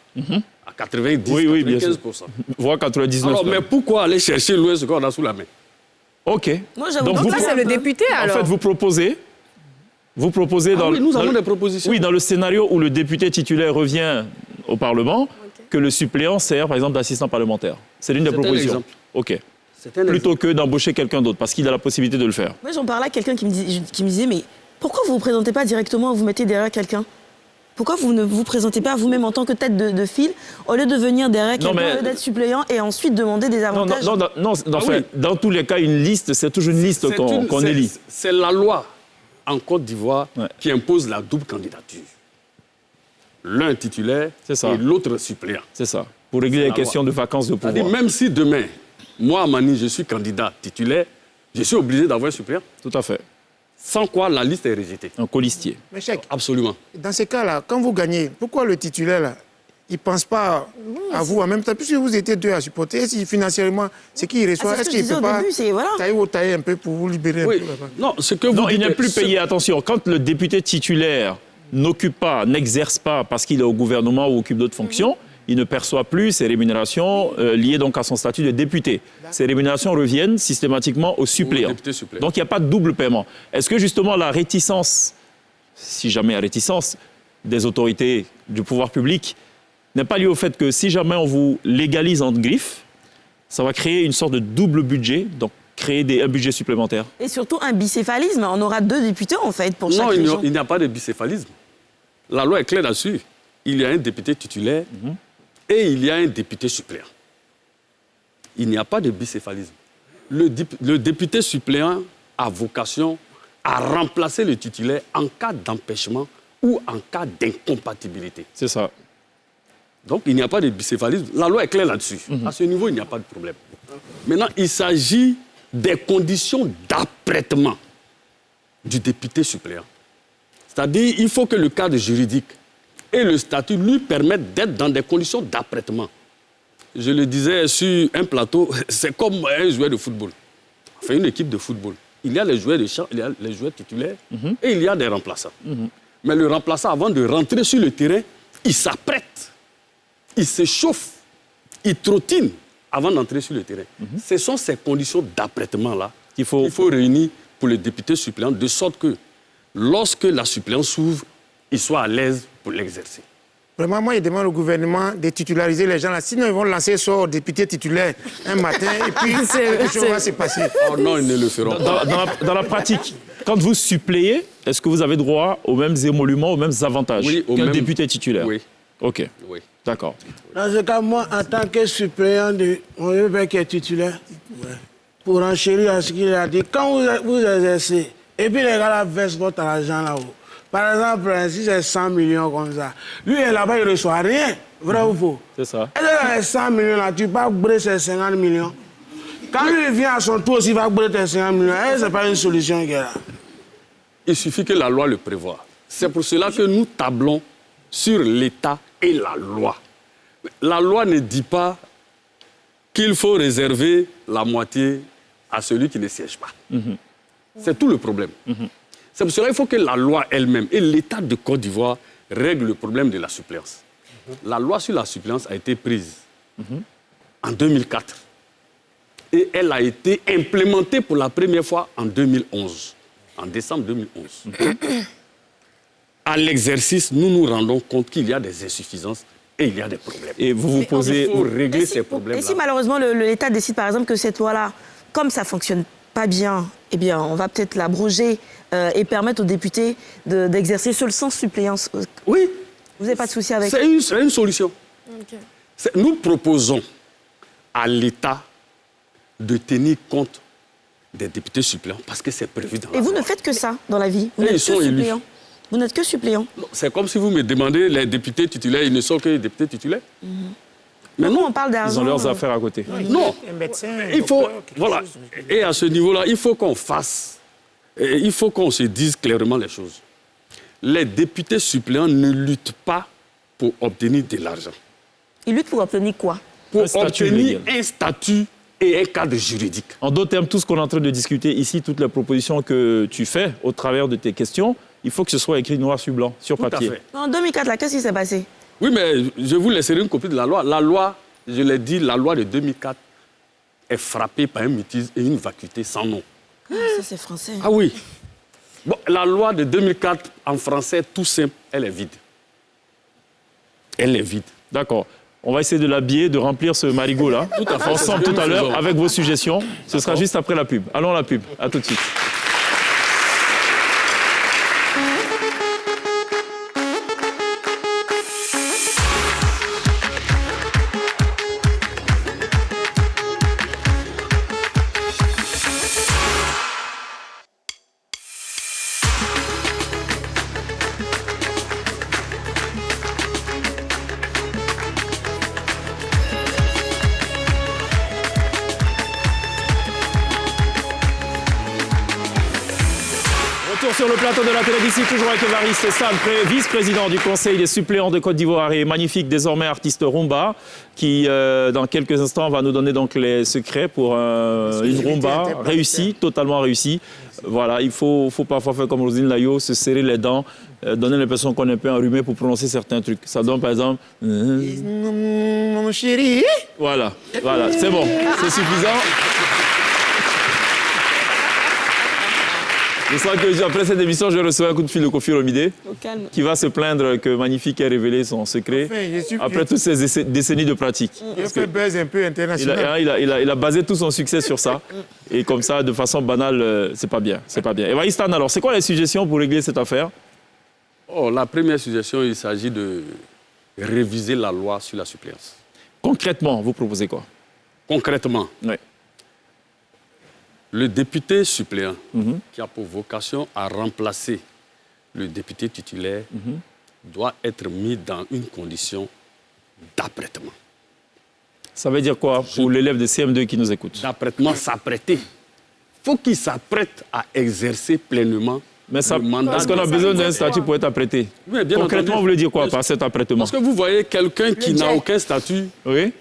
À 90, 95%. Voire 99%. Alors, mais pourquoi aller chercher loin ce qu'on a sous la main? OK. Moi, donc ça, c'est le député, alors. En fait, vous proposez dans... Oui, nous avons des propositions. Oui, dans le scénario où le député titulaire revient au Parlement, que le suppléant sert, par exemple, d'assistant parlementaire. C'est l'une des propositions. OK. Plutôt que d'embaucher quelqu'un d'autre, parce qu'il a la possibilité de le faire. Moi, j'en parlais à quelqu'un qui me disait, mais pourquoi vous ne vous présentez pas directement, vous mettez derrière quelqu'un? Pourquoi vous ne vous présentez pas vous-même en tant que tête de file, au lieu de venir derrière quelqu'un, au lieu d'être suppléant, et ensuite demander des avantages? Dans tous les cas, une liste, c'est toujours une liste qu'on élit. C'est la loi en Côte d'Ivoire qui impose la double candidature. L'un titulaire et l'autre suppléant. C'est ça. Pour régler les questions de vacances de pouvoir. C'est-à-dire, même si demain, moi, Amani, je suis candidat titulaire, je suis obligé d'avoir un suppléant. Tout à fait. Sans quoi la liste est rejetée. Un colistier. Mais Cheikh, absolument. Dans ces cas-là, quand vous gagnez, pourquoi le titulaire, là, il ne pense pas à vous en même temps? Puisque vous étiez deux à supporter, et si financièrement, ce qu'il reçoit, est-ce qu'il ne peut pas tailler un peu pour vous libérer un peu? Non, ce que vous dites, il n'est plus payé. Attention, quand le député titulaire n'occupe pas, n'exerce pas parce qu'il est au gouvernement ou occupe d'autres fonctions, il ne perçoit plus ses rémunérations liées donc à son statut de député. Ces rémunérations reviennent systématiquement aux suppléants. Donc il n'y a pas de double paiement. Est-ce que justement la réticence, si jamais il y a réticence des autorités du pouvoir public, n'est pas liée au fait que si jamais on vous légalise en griffe, ça va créer une sorte de double budget, donc créer un budget supplémentaire? Et surtout un bicéphalisme. On aura deux députés en fait pour chaque région. Non, il n'y a pas de bicéphalisme. La loi est claire là-dessus. Il y a un député titulaire et il y a un député suppléant. il n'y a pas de bicéphalisme. Le député suppléant a vocation à remplacer le titulaire en cas d'empêchement ou en cas d'incompatibilité. C'est ça. Donc, il n'y a pas de bicéphalisme. La loi est claire là-dessus. À ce niveau, il n'y a pas de problème. Maintenant, il s'agit des conditions d'apprêtement du député suppléant. C'est-à-dire, il faut que le cadre juridique et le statut lui permettent d'être dans des conditions d'apprêtement. Je le disais sur un plateau, c'est comme un joueur de football. Enfin, une équipe de football. Il y a les joueurs de champ, il y a les joueurs titulaires et il y a des remplaçants. Mais le remplaçant, avant de rentrer sur le terrain, il s'apprête, il s'échauffe, il trottine avant d'entrer sur le terrain. Ce sont ces conditions d'apprêtement-là qu'il faut réunir pour le député suppléant, de sorte que lorsque la suppléance s'ouvre, il soit à l'aise pour l'exercer. Vraiment, moi, je demande au gouvernement de titulariser les gens là. Sinon, ils vont lancer ça au député titulaire un matin et puis quelque chose va se passer. Oh non, ils ne le feront pas. Dans la pratique, quand vous suppléez, est-ce que vous avez droit aux mêmes émoluments, aux mêmes avantages qu'un député titulaire? Oui. OK. Oui. D'accord. Dans ce cas, moi, en tant que suppléant de mon père qui est titulaire, pour enchérir à ce qu'il a dit, quand vous exercez, et puis les gars là versent votre argent là-haut, par exemple, si c'est 100 millions comme ça, lui, là-bas, il ne reçoit rien. Vrai ou faux? C'est ça. Et dans les 100 millions là, tu vas brûler ces 50 millions. Quand lui vient à son tour aussi, il va brûler tes 50 millions. Ce n'est pas une solution qui est là. Il suffit que la loi le prévoie. C'est pour cela que nous tablons sur l'État et la loi. La loi ne dit pas qu'il faut réserver la moitié à celui qui ne siège pas. C'est tout le problème. C'est pour cela qu'il faut que la loi elle-même et l'État de Côte d'Ivoire règlent le problème de la suppléance. La loi sur la suppléance a été prise en 2004 et elle a été implémentée pour la première fois en 2011, en décembre 2011. À l'exercice, nous nous rendons compte qu'il y a des insuffisances et il y a des problèmes. Et vous vous posez... Il faut régler ces problèmes-là. Et si malheureusement l'État décide par exemple que cette loi-là, comme ça ne fonctionne pas bien, eh bien on va peut-être l'abroger et permettre aux députés d'exercer seul sans suppléance. Oui. Vous n'avez pas de souci avec ça? C'est une solution. Okay. Nous proposons à l'État de tenir compte des députés suppléants parce que c'est prévu dans la loi. Et vous ne faites que ça dans la vie? Vous ils n'êtes sont que élus. suppléant. Vous n'êtes que suppléant. C'est comme si vous me demandez, les députés titulaires, ils ne sont que les députés titulaires. Mais nous, on parle d'argent. Ils ont leurs affaires à côté. Non, il faut, voilà. Et à ce niveau-là, il faut qu'on fasse, il faut qu'on se dise clairement les choses. Les députés suppléants ne luttent pas pour obtenir de l'argent. Ils luttent pour obtenir quoi? Pour obtenir un statut et un cadre juridique. En d'autres termes, tout ce qu'on est en train de discuter ici, toutes les propositions que tu fais au travers de tes questions, il faut que ce soit écrit noir sur blanc, sur papier. En 2004, là, qu'est-ce qui s'est passé? Oui, mais je vous laisserai une copie de la loi. La loi, je l'ai dit, la loi de 2004 est frappée par un mutisme et une vacuité sans nom. Ça, c'est français. Ah oui. Bon, la loi de 2004, en français, tout simple, elle est vide. Elle est vide. D'accord. On va essayer de l'habiller, de remplir ce marigot-là. Tout à fait. Ensemble tout à l'heure, avec vos suggestions. Ce sera juste après la pub. Allons à la pub. À tout de suite. Sur le plateau de la télé d'ici, toujours avec Évariste Sabré, vice-président du Conseil des suppléants de Côte d'Ivoire et magnifique désormais artiste rumba, qui dans quelques instants va nous donner donc les secrets pour une rumba réussie, totalement réussie. Voilà, il faut parfois faire comme Rosine Layo, se serrer les dents, donner l'impression qu'on est un peu enrhumé pour prononcer certains trucs. Ça donne par exemple... Mon chéri. Voilà, c'est bon, c'est suffisant. Je sens que après cette émission, je vais recevoir un coup de fil de Kofi Olomide qui va se plaindre que Magnifique ait révélé son secret après toutes ces décennies de pratique. Il a fait buzz un peu international. Il a basé tout son succès sur ça. Et comme ça, de façon banale, c'est pas bien. C'est pas bien. Évariste, alors, c'est quoi les suggestions pour régler cette affaire? La première suggestion, il s'agit de réviser la loi sur la suppléance. Concrètement, vous proposez quoi? concrètement, le député suppléant qui a pour vocation à remplacer le député titulaire doit être mis dans une condition d'apprêtement. Ça veut dire quoi pour l'élève de CM2 qui nous écoute? D'apprêtement, s'apprêter. Il faut qu'il s'apprête à exercer pleinement le mandat. Est-ce qu'on a besoin d'un statut pour être apprêté? Oui, bien concrètement, entendu. vous voulez dire quoi par cet apprêtement? Parce que vous voyez quelqu'un qui n'a aucun statut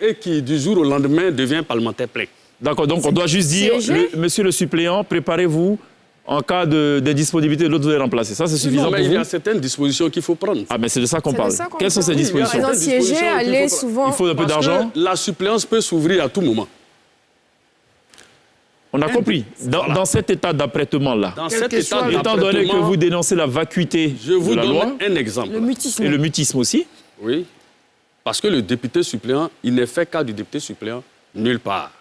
et qui, du jour au lendemain, devient parlementaire plein. D'accord, donc on doit juste dire, monsieur le suppléant, préparez-vous en cas d'indisponibilité de l'autre, vous allez remplacer. Ça, c'est suffisant pour vous? Il y a certaines dispositions qu'il faut prendre. Ah, mais c'est de ça qu'on parle. Quelles sont ces dispositions? Par exemple, siéger, aller souvent... Il faut un peu d'argent. La suppléance peut s'ouvrir à tout moment. On a compris. Dans cet état d'apprêtement-là, étant donné que vous dénoncez la vacuité je vous de la donne loi, un exemple. Le mutisme. Et le mutisme aussi. Oui, parce que le député suppléant, il n'est fait cas du député suppléant nulle part.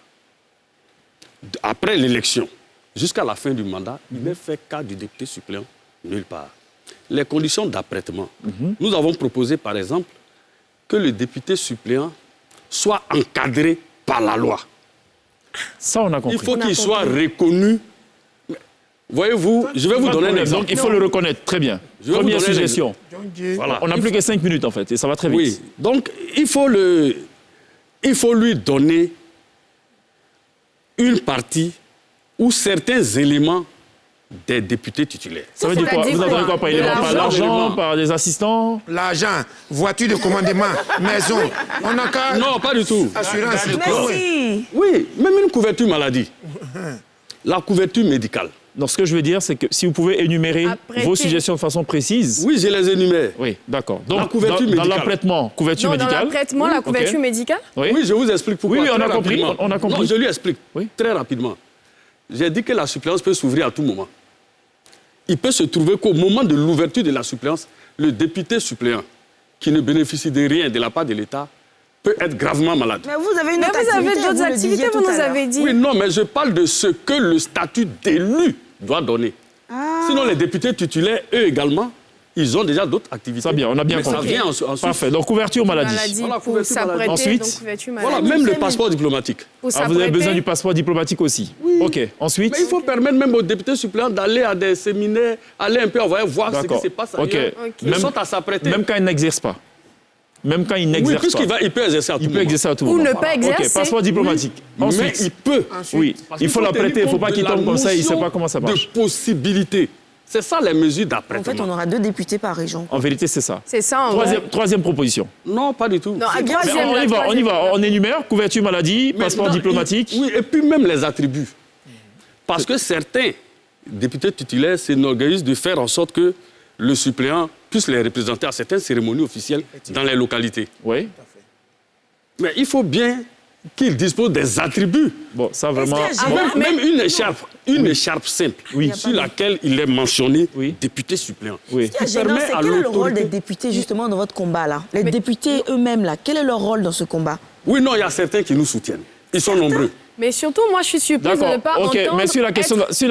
Après l'élection, jusqu'à la fin du mandat, il n'est fait cas du député suppléant nulle part. Les conditions d'apprêtement. Nous avons proposé, par exemple, que le député suppléant soit encadré par la loi. Ça, on a compris. Il faut qu'il soit reconnu. Voyez-vous, je vais vous donner un exemple. Donc, il faut le reconnaître. Très bien. Première suggestion. Voilà. On n'a plus que 5 minutes, en fait, et ça va très vite. Oui, donc il faut lui donner une partie ou certains éléments des députés titulaires. Ça veut dire quoi? Vous entendez quoi par élément? Par l'argent, par des assistants? L'argent, voiture de commandement, maison. On n'a qu'à... Non, pas du tout. Assurance. Merci. Oui, même une couverture maladie. La couverture médicale. Donc, ce que je veux dire, c'est que si vous pouvez énumérer vos suggestions de façon précise... Oui, je les énumère. Oui, d'accord. Donc, la couverture médicale. Dans l'apprêtement, couverture médicale. Dans l'apprêtement, la couverture médicale? Oui, je vous explique pourquoi. Oui, on a compris. On a compris. Non, je lui explique très rapidement. J'ai dit que la suppléance peut s'ouvrir à tout moment. Il peut se trouver qu'au moment de l'ouverture de la suppléance, le député suppléant, qui ne bénéficie de rien de la part de l'État, peut être gravement malade. Mais vous avez d'autres activités, vous nous avez dit. Oui, non, mais je parle de ce que le statut d'élu doit donner. Sinon, les députés titulaires, eux également, ils ont déjà d'autres activités. Ça bien, on a bien compris. Ça vient ensuite. Parfait. Donc, couverture maladie. Voilà, couverture maladie. Ensuite, voilà, même le passeport diplomatique. Vous avez besoin du passeport diplomatique aussi. Oui. OK. Ensuite. Mais il faut permettre même aux députés suppléants d'aller à des séminaires, aller un peu voir ce qui se passe ailleurs. Ils sont à s'apprêter. Même quand ils n'exercent pas. Même quand il n'exerce pas. Oui, puisqu'il peut exercer à tout moment. Il peut exercer à tout moment. Ou ne pas exercer. OK, passeport diplomatique. Oui. Ensuite, mais il peut. Oui, il faut l'apprêter. Il ne faut pas qu'il tombe comme ça, il ne sait pas comment ça marche. De possibilité. C'est ça les mesures d'apprêtement. En fait, on aura 2 députés par région. En vérité, c'est ça. C'est ça, troisième proposition. Non, pas du tout. Non, on y va. On énumère couverture maladie, passeport diplomatique. Oui, et puis même les attributs. Parce que certains députés titulaires s'enorgueillissent de faire en sorte que le suppléant puisse les représenter à certaines cérémonies officielles dans les localités. Oui. Mais il faut bien qu'il dispose des attributs. Bon, ça vraiment... Même une écharpe simple sur laquelle il est mentionné député suppléant. Oui. Ce qui est gênant, c'est quel est le rôle des députés justement dans votre combat là? Les députés eux-mêmes là, quel est leur rôle dans ce combat? Oui, non, il y a certains qui nous soutiennent. Ils sont nombreux. Mais surtout, moi, je suis surprise de ne pas entendre... Mais sur la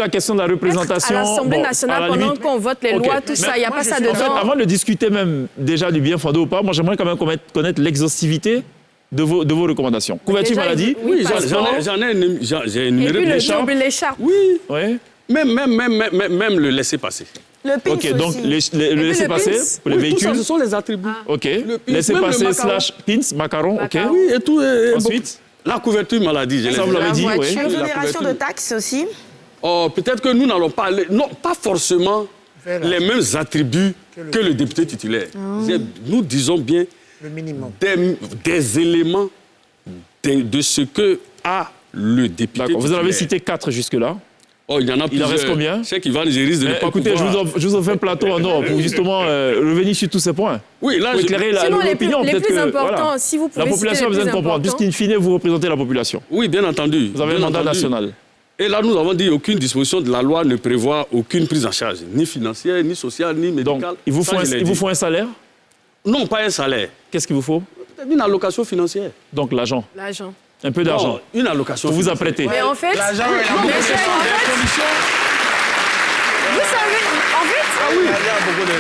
question de la représentation... À l'Assemblée nationale, pendant qu'on vote les lois, tout ça, il n'y a pas ça dedans. En fait, avant de discuter même déjà du bien fondé ou pas, moi, j'aimerais quand même connaître l'exhaustivité de vos recommandations. Couverture maladie. Oui, j'ai énuméré l'écharpe. Oui. Même le laisser-passer. Le PINS OK, donc le laisser-passer pour les véhicules. Tout ça, ce sont les attributs. OK. Laisser-passer / pins, macaron. OK. Oui, et tout. Ensuite, la couverture maladie, je l'ai dit. Ça, vous l'avez dit, oui. Exonération de taxes aussi. Oh, peut-être que nous n'allons pas aller... Non, pas forcément les mêmes attributs que le député titulaire. Nous disons bien le minimum. Des éléments de ce que a le député titulaire. Vous en avez cité 4 jusque-là. Oh, il y en a plusieurs. Il en reste combien? Je sais qu'Ivan, je risque de ne pas écoutez, pouvoir... je vous offre un plateau en or pour justement revenir sur tous ces points. Oui, là, pour éclairer l'opinion. Les plus importants, si vous pouvez la population a besoin de comprendre, puisqu'in fine, vous représentez la population. Oui, bien entendu. Vous avez un mandat national. Et là, nous avons dit qu'aucune disposition de la loi ne prévoit aucune prise en charge, ni financière, ni sociale, ni médicale. Donc, il vous faut un salaire? Non, pas un salaire. Qu'est-ce qu'il vous faut? Peut-être une allocation financière. Donc, l'argent. L'argent. Un peu d'argent. Une allocation pour vous apprêter. Mais en fait... L'argent et la Vous savez, en fait... oui.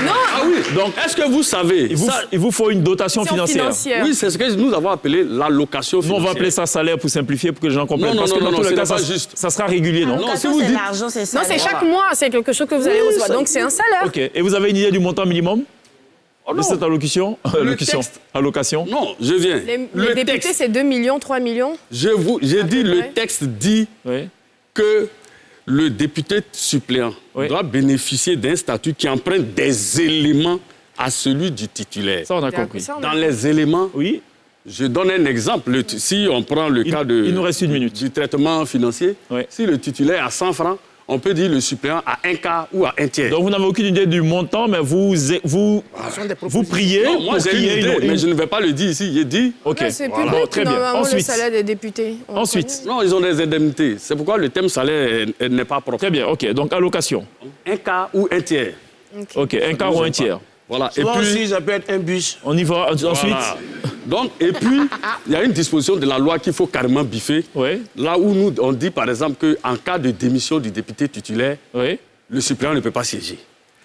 Non. Ah oui. Donc, est-ce que vous savez Il vous faut une dotation financière. Oui, c'est ce que nous avons appelé l'allocation financière. Nous, on va appeler ça salaire pour simplifier, pour que les gens comprennent. Non, parce que dans tous les cas, juste. ça sera régulier, non? Non, c'est l'argent, c'est ça. Non, c'est chaque mois, c'est quelque chose que vous allez recevoir. Donc, c'est un salaire. OK. Et vous avez une idée du montant minimum de cette allocation? Allocation? Non, je viens. Les députés, c'est 2 millions, 3 millions? J'ai dit, le texte dit que le député suppléant doit bénéficier d'un statut qui emprunte des éléments à celui du titulaire. Ça, on a compris. Dans les éléments, je donne un exemple. Si on prend le cas il nous reste une minute. Du traitement financier, si le titulaire a 100 francs, on peut dire le suppléant à un quart ou à un tiers. Donc vous n'avez aucune idée du montant, mais vous priez. Non, moi j'ai une idée, mais je ne vais pas le dire ici. J'ai dit. OK. Ouais, c'est public, très bien. Ensuite, le salaire des députés. Non, ils ont des indemnités. C'est pourquoi le thème salaire n'est pas propre. Très bien, OK. Donc allocation. Un quart ou un tiers. OK, un quart ou un tiers. Voilà. Et puis, aussi, ça peut être un bus. On y va ensuite. Voilà. Donc, et puis, il y a une disposition de la loi qu'il faut carrément biffer. Là où nous, on dit, par exemple, qu'en cas de démission du député titulaire, le suppléant ne peut pas siéger.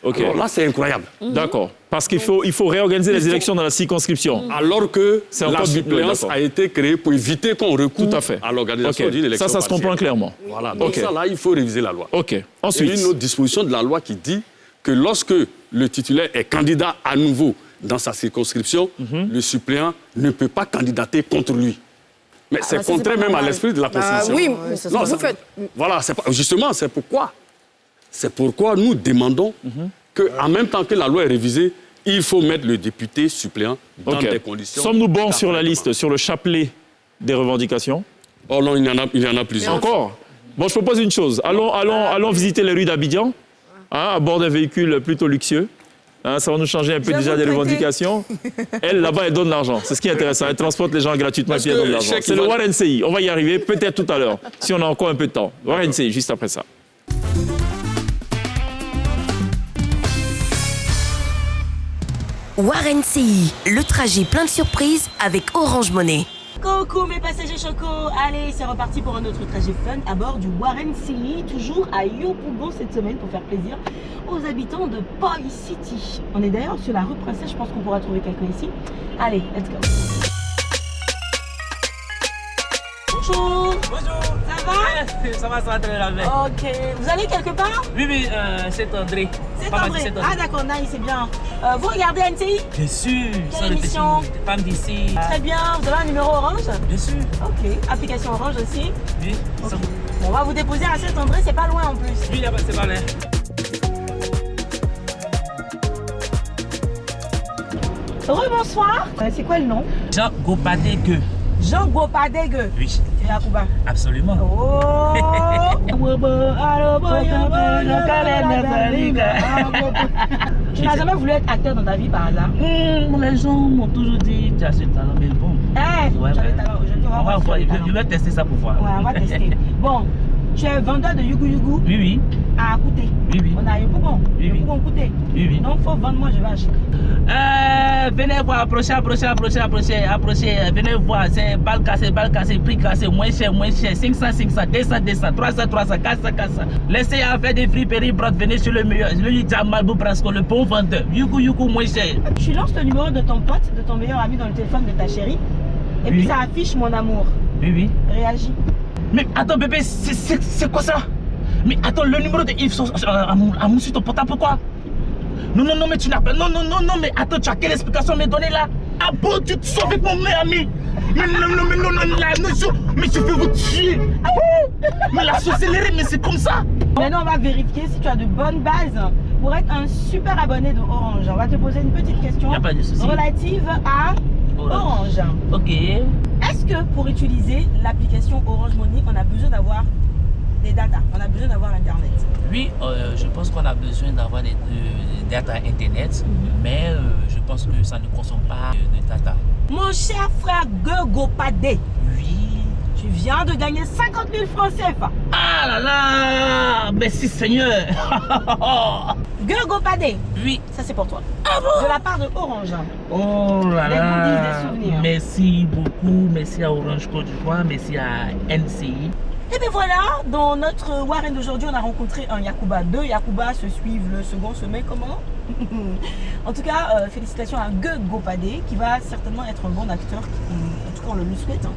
Alors là, c'est incroyable. D'accord. Parce qu'il faut réorganiser les élections dans la circonscription. Alors que la suppléance a été créée pour éviter qu'on recoure à l'organisation d'une élection. Ça se comprend clairement. Voilà. Donc ça, là, il faut réviser la loi. OK. Ensuite. Il y a une autre disposition de la loi qui dit que lorsque le titulaire est candidat à nouveau dans sa circonscription, le suppléant ne peut pas candidater contre lui. Mais c'est contraire même à l'esprit de la Constitution. Oui, mais c'est ce que vous faites. Voilà, justement, c'est pourquoi. C'est pourquoi nous demandons qu'en même temps que la loi est révisée, il faut mettre le député suppléant dans des conditions... Sommes-nous bons sur la liste, sur le chapelet des revendications? Oh non, il y en a plusieurs. Encore? Bon, je propose une chose. Allons visiter les rues d'Abidjan, à bord d'un véhicule plutôt luxueux. Ça va nous changer un peu déjà des revendications. Elle, là-bas, elle donne l'argent. C'est ce qui est intéressant. Elle transporte les gens gratuitement et puis elle donne l'argent. C'est le WarNCI. On va y arriver peut-être tout à l'heure, si on a encore un peu de temps. WarNCI, juste après ça. WarNCI, le trajet plein de surprises avec Orange Money. Coucou mes passagers chocos, allez c'est reparti pour un autre trajet fun à bord du WarNCI, toujours à Yopougon cette semaine pour faire plaisir aux habitants de Boy City. On est d'ailleurs sur la rue Princesse, je pense qu'on pourra trouver quelqu'un ici. Allez, let's go. Bonjour. Bonjour. Ça va? Ça va très bien. Ok. Vous allez quelque part? Oui, c'est André. C'est André. Ah d'accord, nice, c'est bien. Vous regardez NCI? Bien sûr. Quelle émission? Femme d'ici. Très bien. Vous avez un numéro orange? Bien sûr. Ok. Application orange aussi? Oui. Okay. Bon, on va vous déposer à Saint-André, c'est pas loin en plus. Oui, c'est pas loin. Rebonsoir. C'est quoi le nom? Jean Gopadégue. Jean Gopadégue. Oui. Et à Cuba? Absolument. Oh. Tu n'as jamais voulu être acteur dans ta vie par hasard? Les gens m'ont toujours dit tu as ce talent, mais bon. Tu as le talent. Aujourd'hui, je vais tester ça pour voir. Ouais, on va tester. Bon, tu es vendeur de Yugu Yugu? Oui. À Kouté? Oui. On a Yopougon? Yopougon Kouté? Oui. Donc, faut vendre, moi je vais acheter. Venez voir, approchez. Venez voir, c'est balle cassé, prix cassé, moins cher, 500, 200, 300, 400. Laissez faire des friperies, brot, venez sur le meilleur, le Jamalbou presque, le bon vendeur. Yugu, moins cher. Tu lances le numéro de ton pote, de ton meilleur ami dans le téléphone de ta chérie, et puis ça affiche mon amour. Oui. Réagis. Mais attends, bébé, c'est quoi ça? Mais attends, le numéro de Yves Amour sur ton portable, pourquoi? Non, mais tu n'as pas. Non, mais attends, tu as quelle explication à me donner là? Ah bon, tu te sauves avec mon meilleur ami? Mais je vais vous tuer! Ah bon? Mais la sorcellerie, mais c'est comme ça! Maintenant, on va vérifier si tu as de bonnes bases pour être un super abonné de Orange. On va te poser une petite question relative à Orange. Ok. Est-ce que pour utiliser l'application Orange Money, on a besoin d'avoir des datas? On a besoin d'avoir Internet? Oui, je pense qu'on a besoin d'avoir des data Internet, mais je pense que ça ne consomme pas de data. Mon cher frère Gopadé. Oui. Tu viens de gagner 50 000 francs CFA. Ah là là, merci Seigneur. Gopadé. Oui. Ça c'est pour toi. Ah bon? De la part de Orange. Oh là là. Des goodies, des souvenirs. Merci beaucoup. Merci à Orange Côte d'Ivoire. Merci à NCI. Et bien voilà, dans notre Warren d'aujourd'hui, on a rencontré un Yacouba. 2 Yacouba se suivent, le second se met comment? En tout cas, félicitations à Gopade qui va certainement être un bon acteur. En tout cas, on le lui souhaite.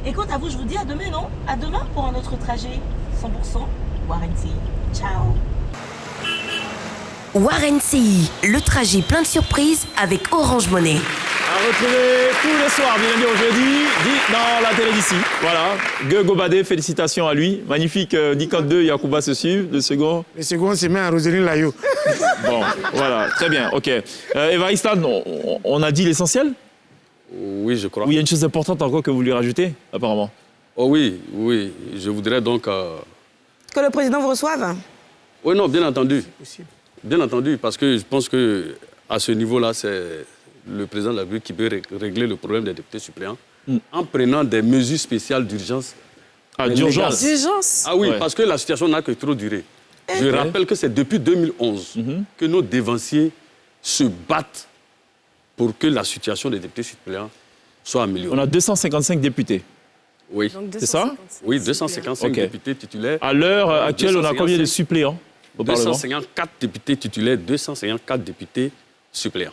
Et quant à vous, je vous dis à demain, non? À demain pour un autre trajet 100% Warren CI. Ciao. Warren CI, le trajet plein de surprises avec Orange Money. À retrouver tous les soirs, du lundi au jeudi, dans la télé d'ici. Voilà, Gopade, félicitations à lui. Magnifique, Nikan 2, Yacouba se suivent. Le second se met à Roselyne Layo. Bon, voilà, très bien, ok. Évariste, on a dit l'essentiel? Oui, je crois. Oui, il y a une chose importante encore que vous lui rajoutez, apparemment. Oh oui, oui. Je voudrais donc... Que le président vous reçoive? Oui, non, bien entendu. Bien entendu, parce que je pense qu'à ce niveau-là, c'est le président de la République qui peut régler le problème des députés suppléants en prenant des mesures spéciales d'urgence. Ah, d'urgence? Ah oui, ouais. Parce que la situation n'a que trop duré. Je rappelle que c'est depuis 2011 que nos dévanciers se battent pour que la situation des députés suppléants soit améliorée. On a 255 députés. Oui. C'est ça? Oui, 255 députés titulaires. À l'heure actuelle, on a combien de suppléants au Parlement? 254 députés titulaires, 254 députés suppléants.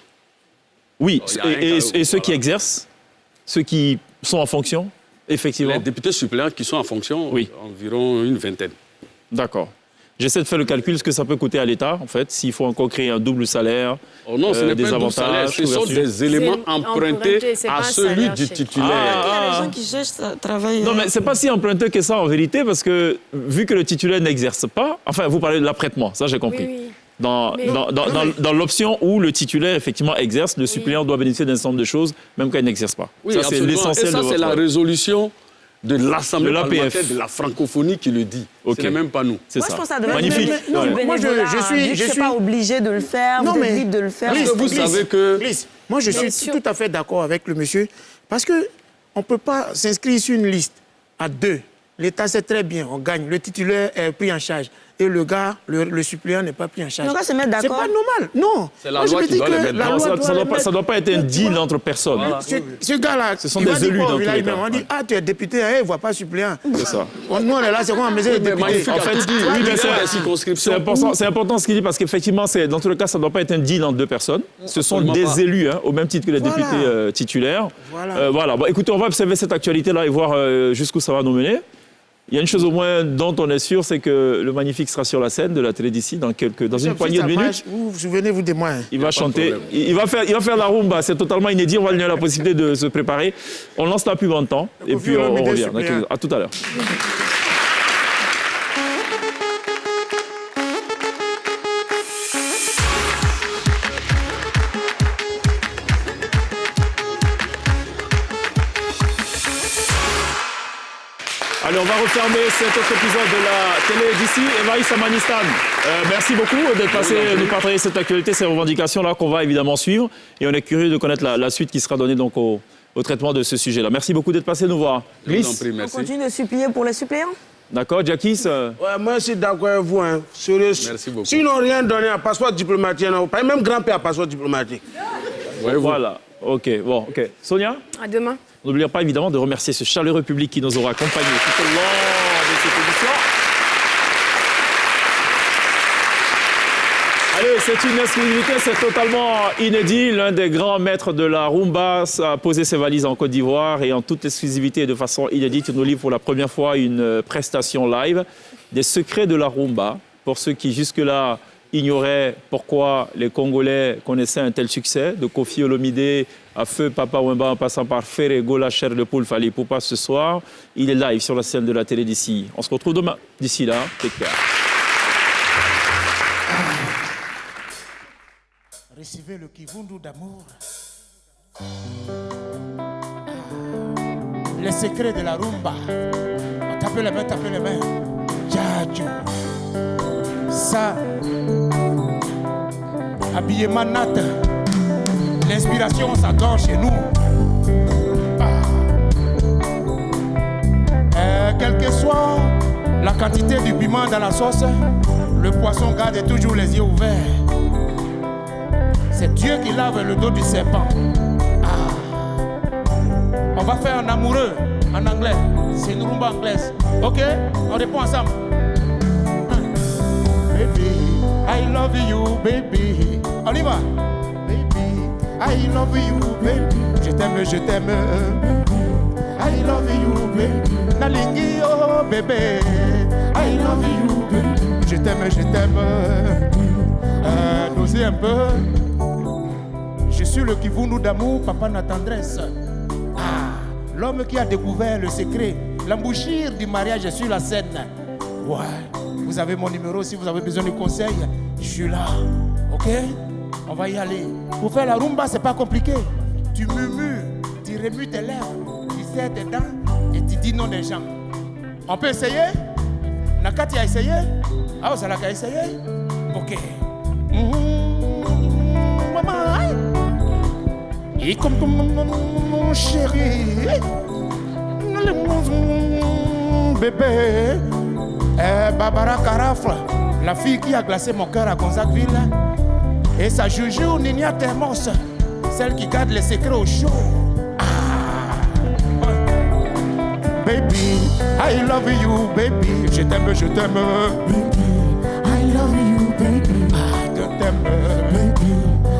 Oui, et ceux qui exercent, ceux qui sont en fonction, effectivement. Les députés suppléants qui sont en fonction, environ une vingtaine. D'accord. J'essaie de faire le calcul, ce que ça peut coûter à l'État, en fait, s'il faut encore créer un double salaire, oh non, ce n'est des pas un double avantages. salaire, ce sont des éléments empruntés à celui du titulaire. Il y a des gens qui cherchent à travailler. Non, mais c'est pas si emprunté que ça, en vérité, parce que vu que le titulaire n'exerce pas, enfin, vous parlez de l'apprêtement, ça j'ai compris. Oui, oui. Dans l'option où le titulaire, effectivement, exerce, le suppléant doit bénéficier d'un certain nombre de choses, même quand il n'exerce pas. Oui, ça, c'est l'essentiel de ça, c'est la résolution de l'Assemblée parlementaire de la francophonie qui le dit. Ce n'est même pas nous. Moi, je pense à demain. Magnifique. Moi, je suis pas obligé de le faire, vous êtes libre de le faire. Please, vous savez que... Moi, je suis tout à fait d'accord avec le monsieur, parce qu'on ne peut pas s'inscrire sur une liste à 2. L'État sait très bien, on gagne. Le titulaire est pris en charge. Et le gars, le suppléant n'est pas pris en charge. On va se mettre d'accord. C'est pas normal, non. C'est la loi qui doit les mettre d'accord. Ça ne doit pas être un deal entre personnes. Voilà. Ce gars-là, ce sont des élus dans tous les cas. On dit, ah, tu es député, il ne voit pas suppléant. C'est ça. Nous, on est là, c'est quoi, on met des députés. En fait, c'est important ce qu'il dit, parce qu'effectivement, dans tous les cas, ça ne doit pas être un deal entre deux personnes. Ce sont des élus, au même titre que les députés titulaires. Voilà. Bon, écoutez, on va observer cette actualité-là et voir jusqu'où ça va nous mener. Il y a une chose au moins dont on est sûr, c'est que le Magnifique sera sur la scène de la télé d'ici dans une poignée de minutes. Vous souvenez-vous de moi. Il va chanter, il va faire la rumba, c'est totalement inédit, on va lui donner la possibilité de se préparer. On lance la pub en temps et puis on revient. À tout à l'heure. Allez, on va refermer cet autre épisode de la télé d'ici. Évariste Amanistan, merci beaucoup d'être passé nous partager cette actualité, ces revendications-là qu'on va évidemment suivre. Et on est curieux de connaître la suite qui sera donnée donc au traitement de ce sujet-là. Merci beaucoup d'être passé nous voir. Glisse. On continue de supplier pour les suppléants. D'accord, Jackie Ouais, moi, je suis d'accord avec vous. Hein. Sérieux. Merci beaucoup. S'ils n'ont rien donné à passeport diplomatique, même grand-père à passeport diplomatique. Ouais, voilà. OK. Sonia? À demain. N'oubliez pas évidemment de remercier ce chaleureux public qui nous aura accompagnés tout au long de cette émission. Allez, c'est une exclusivité, c'est totalement inédit. L'un des grands maîtres de la rumba a posé ses valises en Côte d'Ivoire et en toute exclusivité et de façon inédite, il nous livre pour la première fois une prestation live des secrets de la rumba. Pour ceux qui jusque-là ignoraient pourquoi les Congolais connaissaient un tel succès, de Kofi Olomide à Feu Papa Wemba en passant par Ferré, Gola, Chair de Poule, Fali Poupa ce soir. Il est live sur la scène de la télé d'ici. On se retrouve demain. D'ici là, take care. Recevez le Kivundu d'amour. Les secrets de la rumba. Tapez les mains. Djadjo. Ça. Habillement nat. L'inspiration, ça dort chez nous. Quelle que soit la quantité du piment dans la sauce, le poisson garde toujours les yeux ouverts. C'est Dieu qui lave le dos du serpent. On va faire un amoureux en anglais. C'est une rumba anglaise. Ok? On répond ensemble. Baby, I love you, baby. On y va. Baby, I love you, baby. Je t'aime, je t'aime. I love you, baby. Nalingi, oh, bébé. I love you, baby. Je t'aime, je t'aime. Dosez un peu. Je suis le Kivunu d'amour, papa n'a tendresse. L'homme qui a découvert le secret, l'embouchure du mariage sur la scène. Ouais, vous avez mon numéro si vous avez besoin de conseils. Je suis là, ok? On va y aller. Pour faire la rumba, c'est pas compliqué. Tu murmures, tu remues tes lèvres, tu serres tes dents et tu dis non des gens. On peut essayer? Nakati a essayé? Ah, ça l'a qu'à essayer? Ok. Maman, et comme mon chéri, bébé, Barbara Carafle, la fille qui a glacé mon cœur à Gonzagueville, et sa joujou Ninia Thermos, celle qui garde les secrets au chaud. Baby, I love you, baby, je t'aime, je t'aime. Baby, I love you, baby, je t'aime. Baby,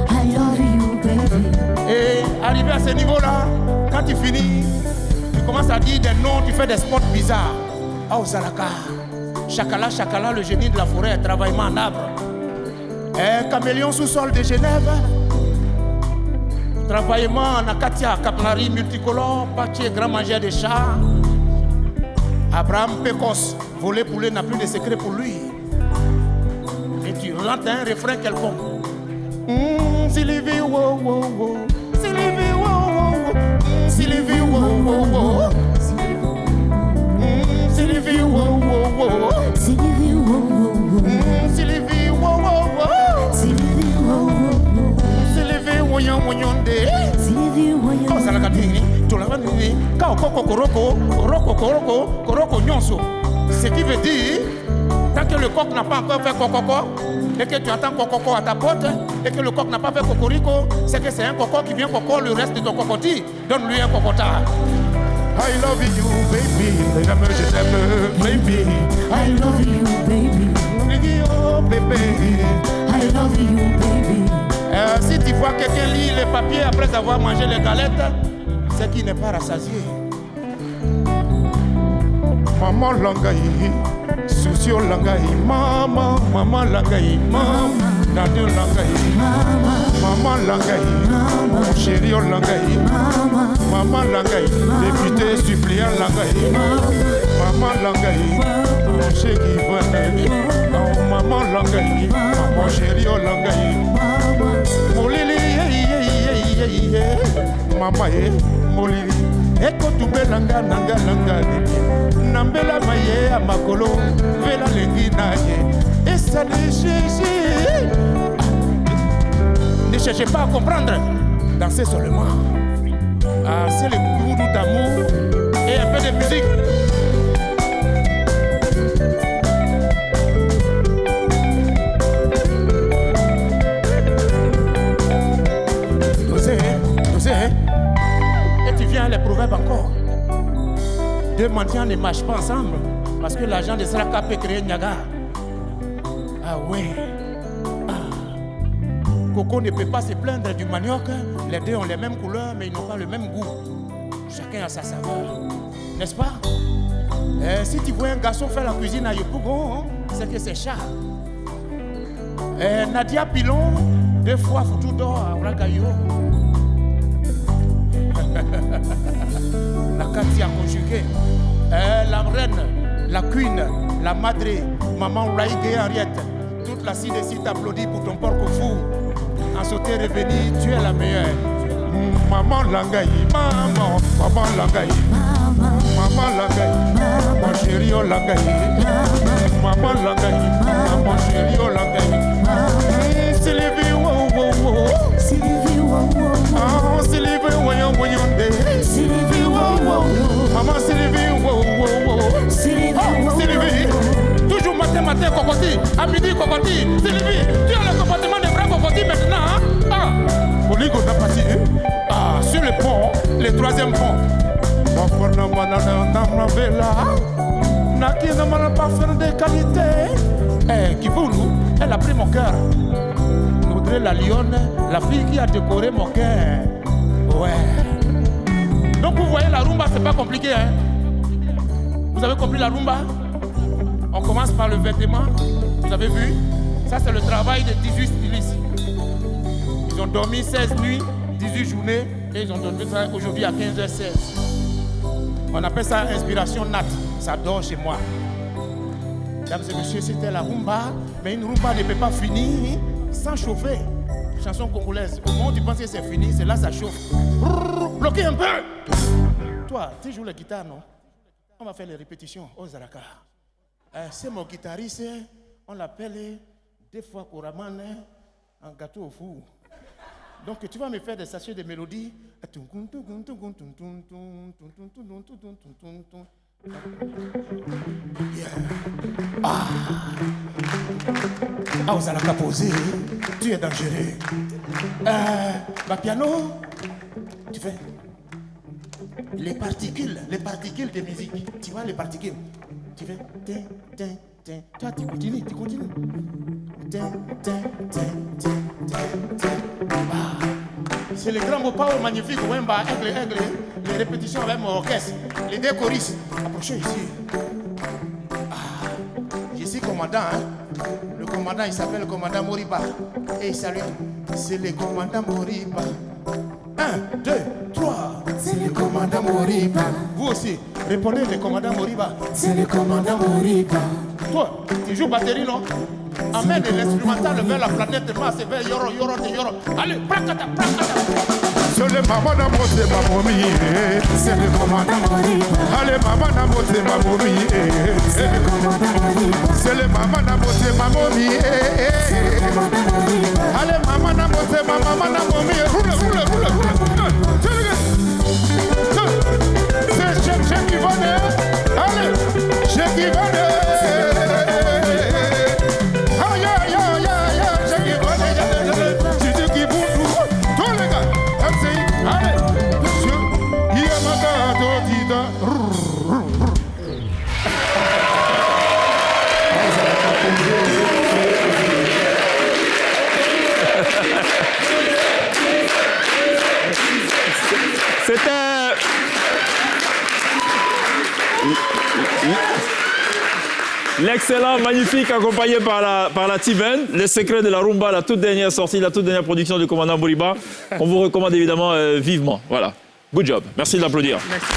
I love you, baby. Et arrivé à ce niveau-là, quand tu finis, tu commences à dire des noms, tu fais des spots bizarres. Oh Zalaka, Chakala, Chakala, le génie de la forêt, travaillement en arbre. Et Caméléon sous-sol de Genève, travaillement en Akatia, Capnari multicolore, Paché, grand mangeur de chats. Abraham Pécos, voler poulet n'a plus de secret pour lui. Et tu rentres un refrain quelconque. Sylvie, wow, wow, wow. Sylvie, wow, wow, wow. Sylvie, wow, wow, wow. Sylvie, wow, wow, wow. Sylvie, wow, wow, wow. Sylvie, wow, wow, wow. Sylvie, wow, wow, wow. Sylvie, woyon, woyon, de. Sylvie, woyon. Oh, ça l'a gâté. Tu l'as dit. Kao, koko, koroko, koroko, koroko, koroko, nyonso. Ce qui veut dire, tant que le coq n'a pas encore fait kokoko, et que tu attends kokoko à ta porte, et que le coq n'a pas fait cocorico, c'est que c'est un coco qui vient coco le reste de ton cocotis. Donne-lui un cocota. I love you, baby. Je t'aime, baby. I love you, baby. Oh, baby. I love you, baby. Si tu vois quelqu'un lire les papiers après avoir mangé les galettes, c'est qu'il n'est pas rassasié. Maman langaï, soucio langaï, maman, maman langaï, maman, dadou langaï, maman langaï, mon chéri langaï, maman langaï, député suppliant langaï, maman langaï, mon chéri langaï, maman langaï, mon chéri langaï, mon lili, maman mon lili. Eko tumbe langa nanga langa nambela maye amakolo vela lengi naye et ça ne cherchez pas à comprendre, dansez seulement. C'est le goût d'amour et un peu de musique. Et tu viens les proverbes encore. Deux mendiants ne marchent pas ensemble parce que l'argent de Sraka peut créer Niaga. Ah ouais. Coco ne peut pas se plaindre du manioc. Les deux ont les mêmes couleurs mais ils n'ont pas le même goût. Chacun a sa saveur. N'est-ce pas? Si tu vois un garçon faire la cuisine à Yopougon, c'est que c'est chat. Nadia Pilon, 2 fois foutu d'or à Ouagayo. La Katia conjuguée, la reine, la queen, la madré, maman Raïgué Henriette, toute la CDC t'applaudit pour ton porc au four. En sauter revenu, tu es la meilleure. Maman Langaï, maman, maman Langaï, maman Langaï, mon chéri oh Langaï, maman Langaï, mon chéri oh Langaï. Sylvie, wow, wow, wow. Sylvie, wow, wow. Ah, Sylvie, voyons, voyons, de. Sylvie, wow, wow. Maman Sylvie, wow, wow, wow. Sylvie, oh, Sylvie. Toujours matin, cocotti. À midi, cocotti. Sylvie, tu as le comportement de vrai cocotti maintenant, hein? Ah, Poligo n'a pas dit. Ah, sur le pont, le 3e pont. de qualité. Kivulu, elle a pris mon cœur. Audrey la lionne, la fille qui a décoré mon cœur. Ouais. Donc vous voyez, la rumba, c'est pas compliqué, hein. Vous avez compris la rumba? On commence par le vêtement. Vous avez vu? Ça, c'est le travail de 18 stylistes. Ils ont dormi 16 nuits, 18 journées, et ils ont dormi ça aujourd'hui à 15h16. On appelle ça inspiration nat. Ça dort chez moi. Mesdames et messieurs, c'était la rumba, mais une rumba ne peut pas finir sans chauffer. Chanson congolaise. Au moment où tu penses que c'est fini, c'est là que ça chauffe. Bloquez un peu. Toi, tu joues la guitare, non? On va faire les répétitions au Zaraka. C'est mon guitariste, on l'appelle des fois Koraman, un gâteau au four. Donc tu vas me faire des sachets de mélodies. Yeah. Ah, vous allez la poser. Tu es dangereux. Ma piano, tu fais les particules de musique. Tu vois les particules. Tu fais tin, tin, tin. Toi, tu continues. Tin, tin, tin, tin, tin. Ah. C'est le grand mot pas magnifique. Wemba, aigle. Les répétitions avec mon orchestre. Les deux choristes. Approchez ici. Ah. Je suis commandant, hein. Le commandant, il s'appelle le commandant Moriba. Et il salue. C'est le commandant Moriba. 1, 2, 3. C'est le commandant Moriba. Vous aussi, répondez le commandant Moriba. C'est le commandant Moriba. Toi, tu joues batterie, non? Amène l'instrumental vers la planète Mars et vers Yoro. Allez, prakata. C'est le maman d'amour, c'est ma momie. C'est le commandant Moriba. Allez, maman d'amour, c'est ma momie. C'est le commandant Moriba. C'est le maman d'amour, c'est ma momie. C'est le commandant Moriba. Allez, maman d'amour, c'est ma maman d'amour. Roule. C'est Chef qui va naître. Allez, Chef qui va naître. L'excellent, magnifique, accompagné par la T-Band, Les Secrets de la Rumba, la toute dernière sortie, la toute dernière production du commandant Moriba. On vous recommande évidemment vivement. Voilà. Good job. Merci de l'applaudir. Merci.